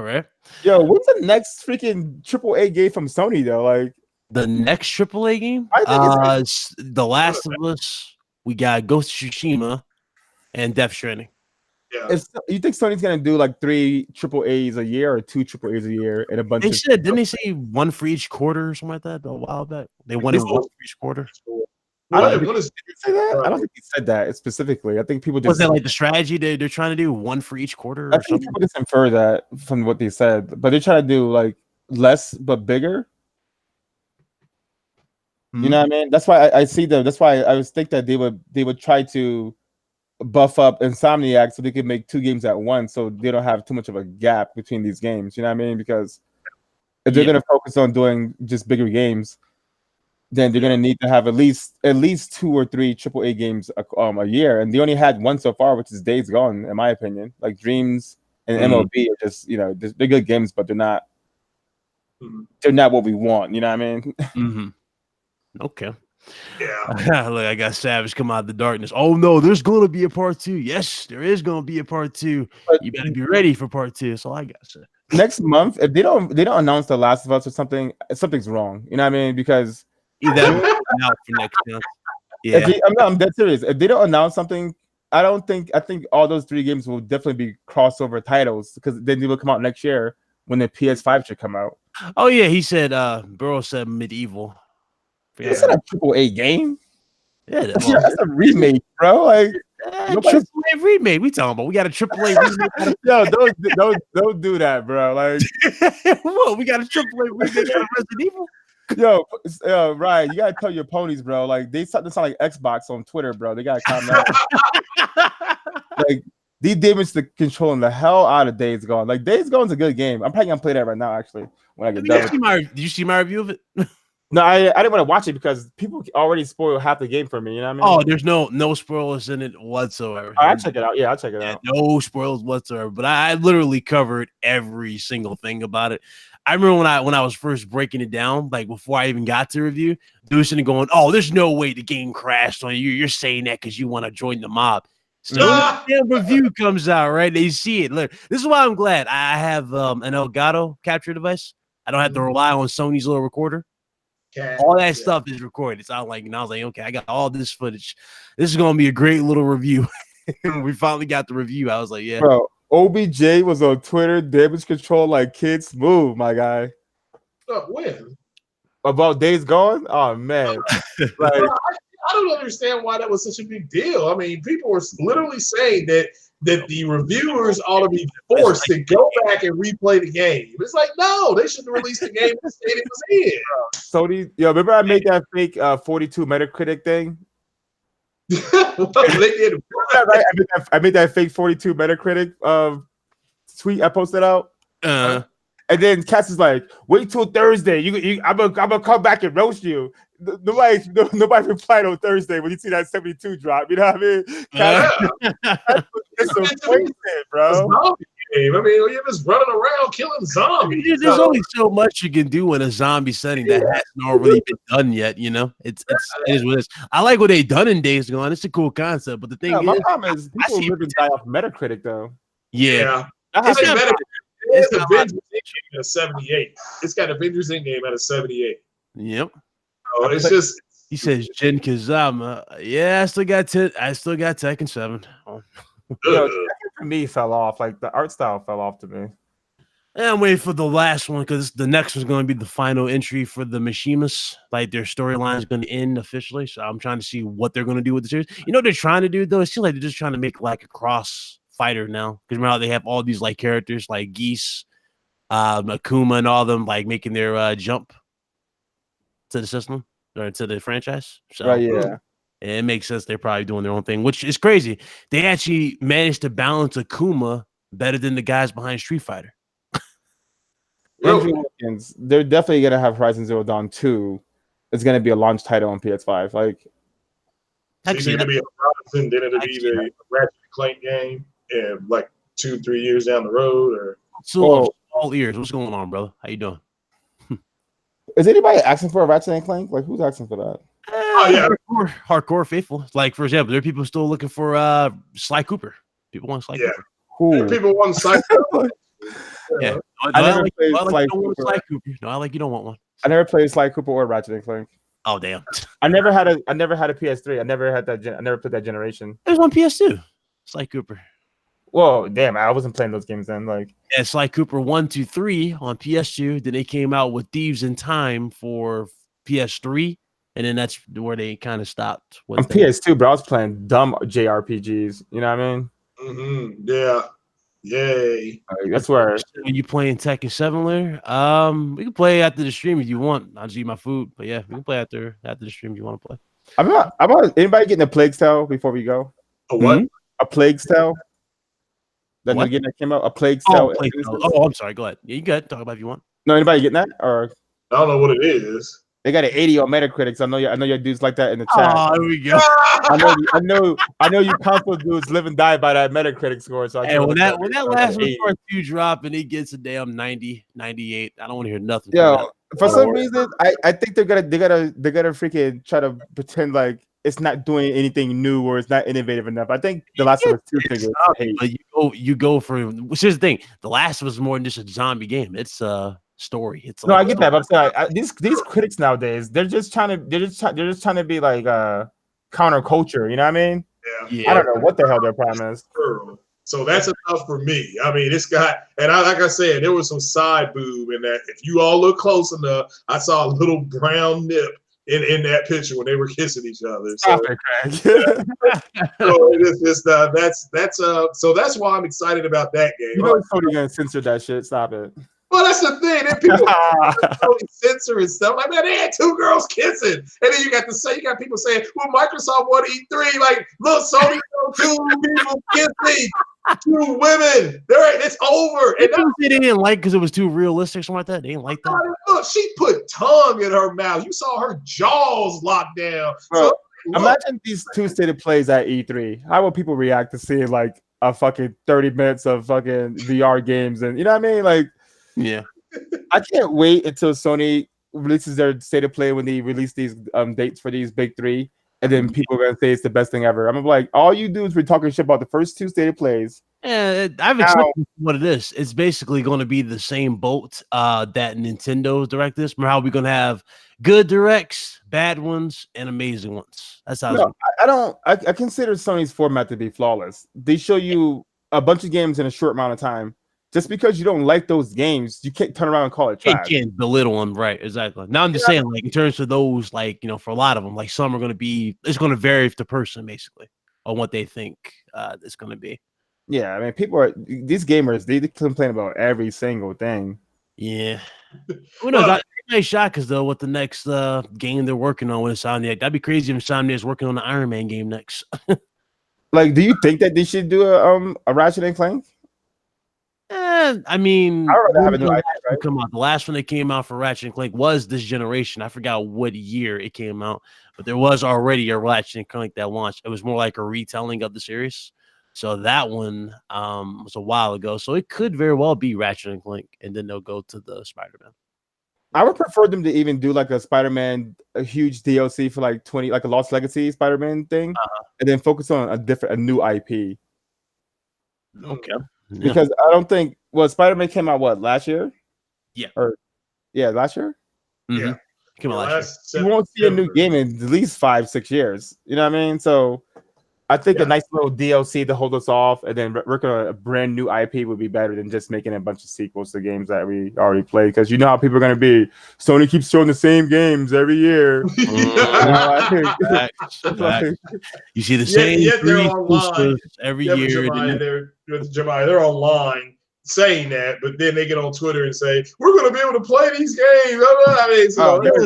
right. Yo, what's the next freaking AAA game from Sony though? Like the next AAA game? I think it's The Last of Us. We got Ghost of Tsushima and Death Stranding. Yeah. You think Sony's gonna do like 3 AAAs a year or 2 AAAs a year and a bunch? Didn't they say one for each quarter or something like that a while back? They wanted one for each quarter. I don't think he said that specifically. I think people just was that like the strategy they're trying to do one for each quarter. I think people just infer that from what they said, but they're trying to do like less but bigger. You know what I mean? That's why I see them. That's why I was think that they would try to buff up Insomniac so they could make 2 games at once, so they don't have too much of a gap between these games. You know what I mean? Because if they're gonna focus on doing just bigger games, then they're gonna need to have at least 2 or 3 AAA games a year, and they only had one so far, which is Days Gone, in my opinion. Like Dreams and MLB are just they're good games, but they're not what we want. You know what I mean? Okay. Yeah. Look, I got Savage come out of the darkness. Oh no, there's gonna be a part 2. Yes, there is gonna be a part 2. But you better be ready for part 2. That's all I got to say. Next month, if they don't announce The Last of Us or something, something's wrong. You know what I mean? Because out for next month. Yeah, I'm dead serious. If they don't announce something, I think all those 3 games will definitely be crossover titles because then they will come out next year when the PS5 should come out. Oh yeah, he said. Burrow said Medieval. It's not a AAA game. Yeah, that's a remake, bro. Like AAA remake. We talking about? We got a AAA remake. Yo, don't do that, bro. Like, what? We got a AAA remake of Resident Evil. Yo, Ryan, you gotta tell your ponies, bro. Like they sound like Xbox on Twitter, bro. They gotta calm down. Like these demons to controlling the hell out of Days Gone. Like Days Gone's a good game. I'm probably gonna play that right now, actually. When I get done. Did you see my review of it? No, I didn't want to watch it because people already spoil half the game for me. You know what I mean? Oh, there's no spoilers in it whatsoever. I'll check it out. Yeah, I'll check it out. No spoilers whatsoever. But I literally covered every single thing about it. I remember when I was first breaking it down, like before I even got to review, they were sitting going, "Oh, there's no way the game crashed on you. You're saying that because you want to join the mob." So the review comes out, right? They see it. Look, this is why I'm glad I have an Elgato capture device. I don't have to rely on Sony's little recorder. All that stuff is recorded. So I was like, okay, I got all this footage. This is gonna be a great little review. We finally got the review. I was like, yeah, bro. OBJ was on Twitter. Damage control like kids move, my guy. When? About Days Gone? Oh man. Like, I don't understand why that was such a big deal. I mean, people were literally saying that the reviewers ought to be forced to go back and replay the game. It's like, no, they should release the game in the state it was in. Sony, remember I made that fake 42 Metacritic thing? They did. Right? I made that fake 42 Metacritic tweet I posted out. And then Cass is like, wait till Thursday. I'm gonna come back and roast you. Nobody replied on Thursday when you see that 72 drop. You know what I mean? Cass disappointed, bro. I mean, you're just running around killing zombies. There's only so much you can do in a zombie setting that has not really been done yet. You know, it is what it is. I like what they done in Days Gone. It's a cool concept, but the thing my problem is people live and die off Metacritic, though. Yeah. It's Avengers Endgame at a 78. It's got Avengers Endgame at a 78. Yep. Oh, it's just. He says Jin Kazama. Yeah, I still got Tekken 7. Oh. For me, fell off. Like the art style fell off to me. And I'm waiting for the last one because the next one's going to be the final entry for the Mishimas. Like their storyline is going to end officially. So I'm trying to see what they're going to do with the series. You know what they're trying to do though? It seems like they're just trying to make like a cross fighter now. Because remember how they have all these like characters like Geese, Akuma, and all of them like making their jump to the system or to the franchise. So right, yeah. And it makes sense they're probably doing their own thing, which is crazy. They actually managed to balance Akuma better than the guys behind Street Fighter. Andrew Wilkins, they're definitely gonna have Horizon Zero Dawn 2. It's gonna be a launch title on PS5. Like, it's either gonna be a Horizon, then it'll be the Ratchet Clank game, and like 2-3 years down the road, or all ears. What's going on, brother? How you doing? Is anybody asking for a Ratchet and Clank? Like, who's asking for that? Oh yeah, hardcore faithful. Like, for example, there are people still looking for Sly Cooper. People want Sly Cooper. Cool. People want Sly Cooper. Yeah. I never played Sly Cooper. No, I like you don't want one. I never played Sly Cooper or Ratchet and Clank. Oh damn. I never had a PS3. I never had that. I never played that generation. There's one PS2. Sly Cooper. Whoa, damn! I wasn't playing those games then. Like, yeah, Sly Cooper 1, 2, 3 on PS2. Then they came out with Thieves in Time for PS3, and then that's where they kind of stopped. On PS2, bro, I was playing dumb JRPGs. You know what I mean? Mm-hmm. Yeah. Yay. That's where. When you playing Tekken 7 later, we can play after the stream if you want. I'll just eat my food, but yeah, we can play after the stream if you want to play. I'm not anybody getting a Plague's Tale before we go? A what? Mm-hmm. A Plague's Tale. That new game that came out, a Plague's Tale. Oh, I'm sorry. Go ahead. Yeah, you got talk about it if you want. No, anybody getting that? Or I don't know what it is. They got an 80 on Metacritic. I know your dudes like that in the chat. Oh, there we go. I know you console dudes live and die by that Metacritic score. So when that last part 2 drop and it gets a damn 90, 98, I don't want to hear nothing. Yeah, for some reason, I think they're gonna freaking try to pretend like it's not doing anything new or it's not innovative enough. I think The Last of Us 2 figures. But you go for, which is the thing. The Last of Us is more than just a zombie game. It's a story. It's I get that, but I'm saying these critics nowadays, they're just trying to be like counterculture. You know what I mean? Yeah. I don't know what the hell their problem is. So that's enough for me. I mean, this guy, and like I said, there was some side boob in that. If you all look close enough, I saw a little brown nip in that picture when they were kissing each other. So, so that's why I'm excited about that game. You know, Sony gonna censor that shit. Stop it. Well, that's the thing. Then people censor and stuff like, man, they had 2 girls kissing, and then you got people saying, "Well, Microsoft won E3." Like, look, Sony 2 people kissing, 2 women. It's over. And they didn't like because it was too realistic, something like that. They didn't like that. Look, she put tongue in her mouth. You saw her jaws locked down. Bro, imagine these 2 stated plays at E3. How will people react to seeing like a fucking 30 minutes of fucking VR games? And you know what I mean? Like, yeah, I can't wait until Sony releases their state of play when they release these dates for these big 3, and then people are gonna say it's the best thing ever. I'm gonna be like, all you dudes were talking shit about the first 2 state of plays. Yeah, I've accepted what it is. It's basically going to be the same boat that Nintendo's Direct is. Remember how we're going to have good directs, bad ones, and amazing ones. That's how. I consider Sony's format to be flawless. They show you a bunch of games in a short amount of time. Just because you don't like those games, you can't turn around and call it trash. You can't belittle them, right? Exactly. Now I'm just saying, like, in terms of those, like, you know, for a lot of them, like, some are going to be, it's going to vary with the person, basically, on what they think it's going to be. Yeah, I mean, these gamers, they complain about every single thing. Yeah. Who knows? I ain't shocked because, though, with the next game they're working on with Insomniac, that'd be crazy if Insomniac is working on the Iron Man game next. Like, do you think that they should do a Ratchet and Clank? I mean, the last one that came out for Ratchet and Clank was this generation. I forgot what year it came out, but there was already a Ratchet and Clank that launched. It was more like a retelling of the series. So that one was a while ago. So it could very well be Ratchet and Clank, and then they'll go to the Spider-Man. I would prefer them to even do like a Spider-Man, a huge DLC for like 20, like a Lost Legacy Spider-Man thing, and then focus on a new IP. Okay. Yeah. Because I don't think Spider-Man came out last year? Yeah. Last year? Mm-hmm. Yeah. Came out last year. You won't see a new game in at least 5-6 years. You know what I mean? So I think a nice little DLC to hold us off and then working on a brand new IP would be better than just making a bunch of sequels to games that we already played. Because you know how people are going to be. Sony keeps showing the same games every year. You see the same they're online every year. They're online saying that, but then they get on Twitter and say, we're going to be able to play these games. I mean,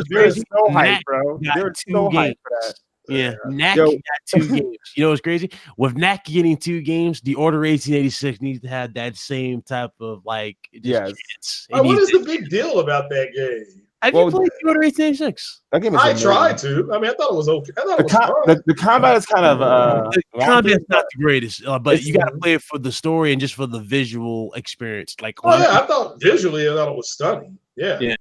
there's no hype, bro. There's no hype for that. Yeah, Knack Yo. got 2 games. You know what's crazy? With Knack getting 2 games, the Order 1886 needs to have that same type of like Yes. chance. What is the big deal about that game? Have you played the Order 1886? That game is I amazing. tried to. I mean, I thought it was okay. I thought it was fun. The combat is kind of the combat's not the greatest, but you got to Mhm. play it for the story and just for the visual experience. Like, I thought visually, I thought it was stunning. Yeah.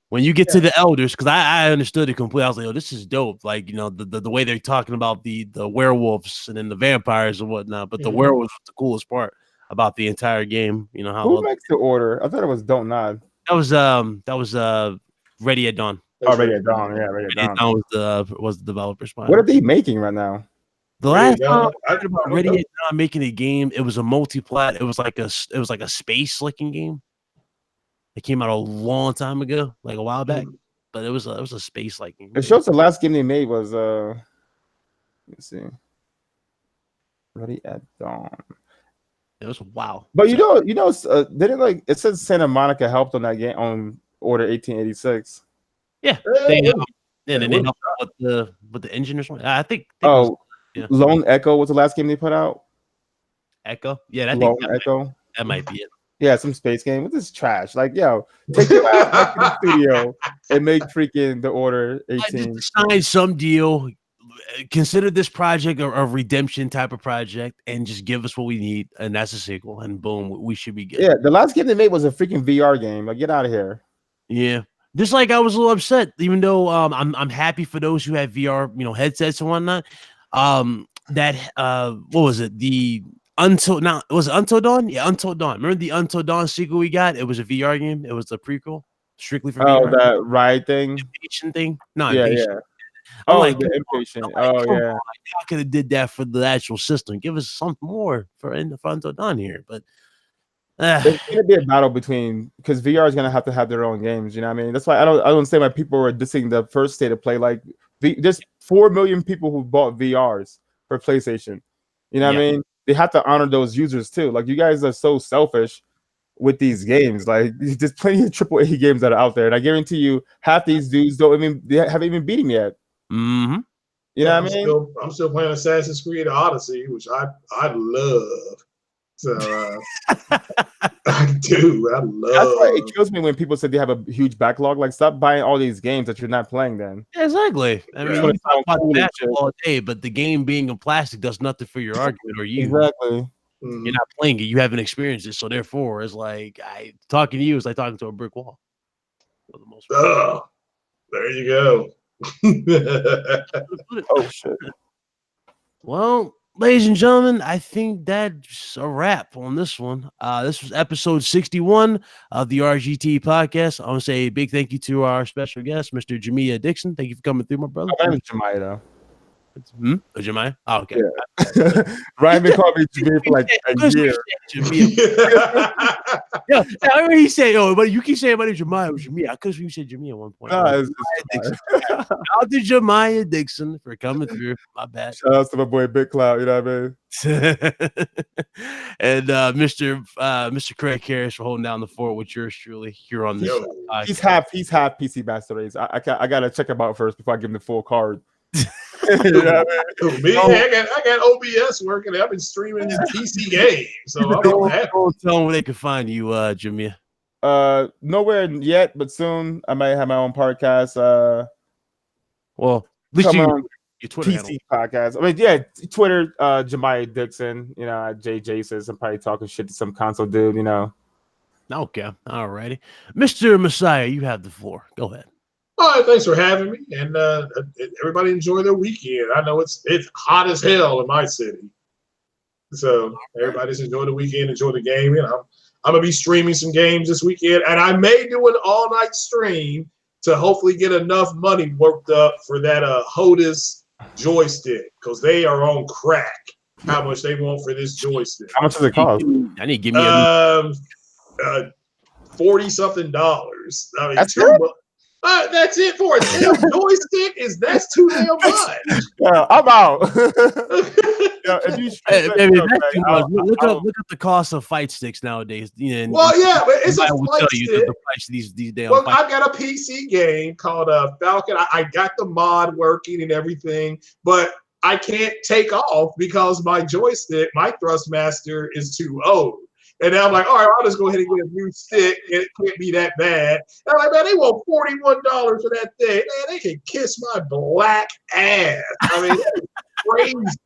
When you get to the elders, because I understood it completely. I was like, oh, this is dope. Like, you know, the way they're talking about the werewolves and then the vampires and whatnot. But the werewolves was the coolest part about the entire game. You know how who makes the Order? I thought it was Don't Nod. that was Ready at Dawn. Oh, Ready at Dawn. Yeah, Ready at Dawn. Was the developers behind. What are they making right now? The last time I heard about Ready at Dawn making a game, it was a multi-plat. It was like a space looking game. It came out a long time ago, like a while back, but it was a space like game. It shows the last game they made was let's see, Ready at Dawn. It was wow. But you know, didn't like it says Santa Monica helped on that game on Order 1886. Yeah, they helped with the engine or something. I think Lone Echo was the last game they put out. Echo, yeah, that might be it. Yeah, some space game. What is trash? Like, yo, take your ass back to the studio and make freaking the Order 18. Sign some deal. Consider this project a redemption type of project, and just give us what we need, and that's a sequel. And boom, we should be good. Yeah, the last game they made was a freaking VR game. Like, get out of here. Yeah, just like I was a little upset, even though I'm happy for those who have VR, headsets and whatnot. What was it? Until Dawn? Yeah, Until Dawn. Remember the Until Dawn sequel we got? It was a VR game. It was the prequel, strictly for VR. Oh, that ride thing? Impatient thing? No, yeah, Impatient. yeah. Oh, like, the Impatient. Yeah. I could have did that for the actual system. Give us something more for Until Dawn here. But there's gonna be a battle between, because VR is gonna have their own games. You know what I mean? That's why I don't say why people were dissing the first state of play. Like, there's 4 million people who bought VRs for PlayStation. You know what I mean? They have to honor those users too. Like, you guys are so selfish with these games. Like, there's plenty of AAA games that are out there, and I guarantee you, half these dudes haven't even beat him yet. Mm-hmm. You know what I mean? I'm still playing Assassin's Creed Odyssey, which I love. So I do. I love. That's why it kills me when people say they have a huge backlog. Like, stop buying all these games that you're not playing. Then exactly. I mean, you talk about that all day, but the game being in plastic does nothing for your argument or you. Exactly. You're not playing it. You haven't experienced it, so therefore, it's like talking to you is like talking to a brick wall. For the most part. Oh, there you go. Oh shit. Well, ladies and gentlemen, I think that's a wrap on this one. This was episode 61 of the RGT podcast. I want to say a big thank you to our special guest, Mr. Jamia Dixon. Thank you for coming through, my brother. My name is Jamia, though. Jamia? Oh, okay. Yeah. Ryan been calling me Jamia for like a year. Yeah, I remember he said, but you keep saying my name's Jamia. I could have you said Jamia at one point. Nah, Shout out to Jamia Dixon for coming through. My bad. Shout out to my boy Big Cloud, you know what I mean? And Mr. Craig Harris for holding down the fort with yours truly here on this. He's half PC Master Race. I gotta check him out first before I give him the full card. You know what I mean? I got OBS working. I've been streaming PC games, so I'm happy. Tell them where they can find you, Jamia. Nowhere yet, but soon I might have my own podcast. Well, at least your Twitter PC podcast. I mean, yeah, Twitter, Jamia Dixon. You know, JJ says I'm probably talking shit to some console dude. You know. Okay, all righty, Mr. Messiah, you have the floor. Go ahead. All right, thanks for having me, and everybody enjoy their weekend. I know it's hot as hell in my city, so everybody's enjoy the weekend, enjoy the game. And I'm gonna be streaming some games this weekend, and I may do an all-night stream to hopefully get enough money worked up for that HOTAS joystick, because they are on crack. How much they want for this joystick? How much does it cost? I need to give me $40-something. I mean, that's $2. That's it for a damn joystick. That's too damn much. Yeah, I'm out. If you look up the cost of fight sticks nowadays. Well, yeah, but it's a fight stick. The price of these damn. Well, I got a PC game called Falcon. I got the mod working and everything, but I can't take off because my joystick, my Thrustmaster, is too old. And now I'm like, all right, I'll just go ahead and get a new stick. It can't be that bad. And I'm like, man, they want $41 for that thing. Man, they can kiss my black ass. I mean, that is crazy.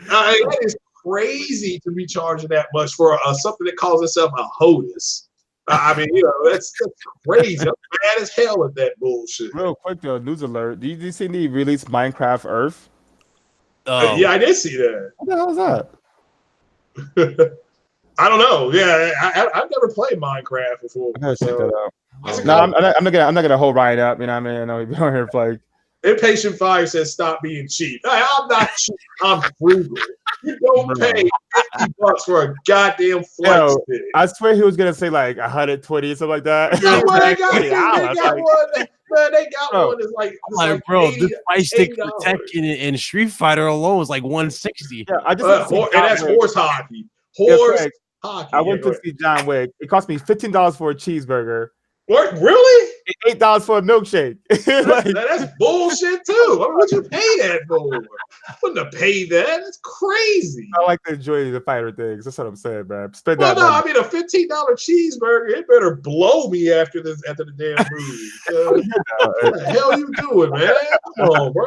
That is crazy to be charging that much for something that calls itself a HOTUS. I mean, that's crazy. I'm mad as hell at that bullshit. Real quick, though, news alert. Did you see the release Minecraft Earth? Yeah, I did see that. What the hell is that? I don't know. Yeah, I've never played Minecraft before. I gotta check that out. No, I'm not gonna hold Ryan up. You know what I mean? I know he'd be on here like. Impatient Fire says, "Stop being cheap." I'm not cheap. I'm frugal. You don't pay $50 for a goddamn flight stick. I swear he was gonna say like 120 or something like that. Yeah, well, they got one. Man, they got one that's like bro, this price stick for Tekken and Street Fighter alone is like 160. Yeah, I just and that's horse hockey. Horse hockey. I went to see John Wick. It cost me $15 for a cheeseburger. What? Really? $8 for a milkshake. That's bullshit too. I mean, what'd you pay that for? I wouldn't have paid that. That's crazy. I like to enjoy the fighter things. That's what I'm saying, man. Spend well, that no, money. I mean a $15 cheeseburger. It better blow me after the damn movie. What the hell you doing, man? Come on, bro.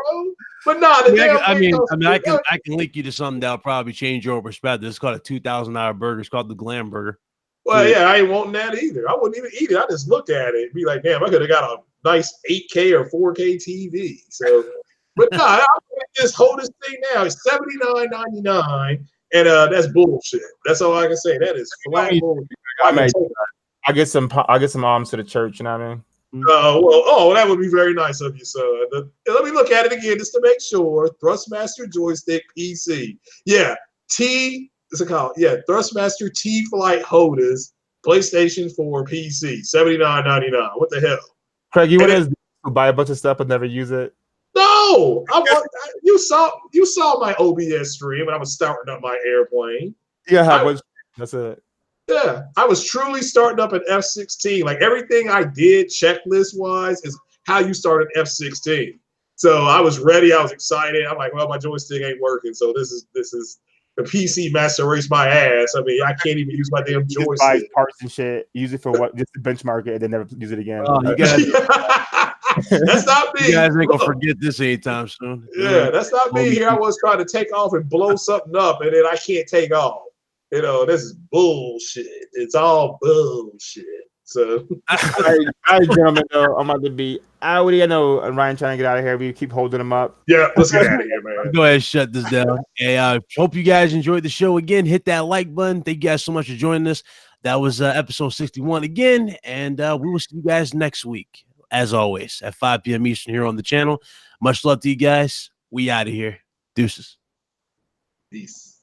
But nah, I can link you to something that'll probably change your perspective. It's called a $2,000 burger. It's called the Glam Burger. Well, yeah, I ain't wanting that either. I wouldn't even eat it. I just look at it and be like, damn, I could have got a nice 8K or 4K TV. So, but no, I just hold this thing now. It's $79.99, and that's bullshit. That's all I can say. That is flat bullshit. I get some alms to the church. You know what I mean? That would be very nice of you, son. Let me look at it again just to make sure. Thrustmaster joystick PC. Yeah, What's it called? Yeah, Thrustmaster T-Flight HOTUS, PlayStation 4 PC, $79.99. What the hell? Craig, you want to buy a bunch of stuff but never use it? No, you saw my OBS stream when I was starting up my airplane. Yeah, that's it. Yeah, I was truly starting up an F-16. Like everything I did checklist wise is how you start an F-16. So I was ready. I was excited. I'm like, well, my joystick ain't working, so this is. The PC master race my ass. I mean, I can't even use my damn joystick. Buy parts and shit. Use it for what? Just to benchmark it and then never use it again. Oh, you guys, that's not me. You guys ain't gonna forget this anytime soon. Yeah, that's not me. Here I was trying to take off and blow something up, and then I can't take off. This is bullshit. It's all bullshit. So, all right, gentlemen, I'm about to be out. I know Ryan trying to get out of here. We keep holding him up. Yeah, let's get out of here, man. Go ahead and shut this down. Hey, hope you guys enjoyed the show again. Hit that like button. Thank you guys so much for joining us. That was episode 61 again, and we will see you guys next week, as always, at 5 p.m. Eastern here on the channel. Much love to you guys. We out of here. Deuces. Peace.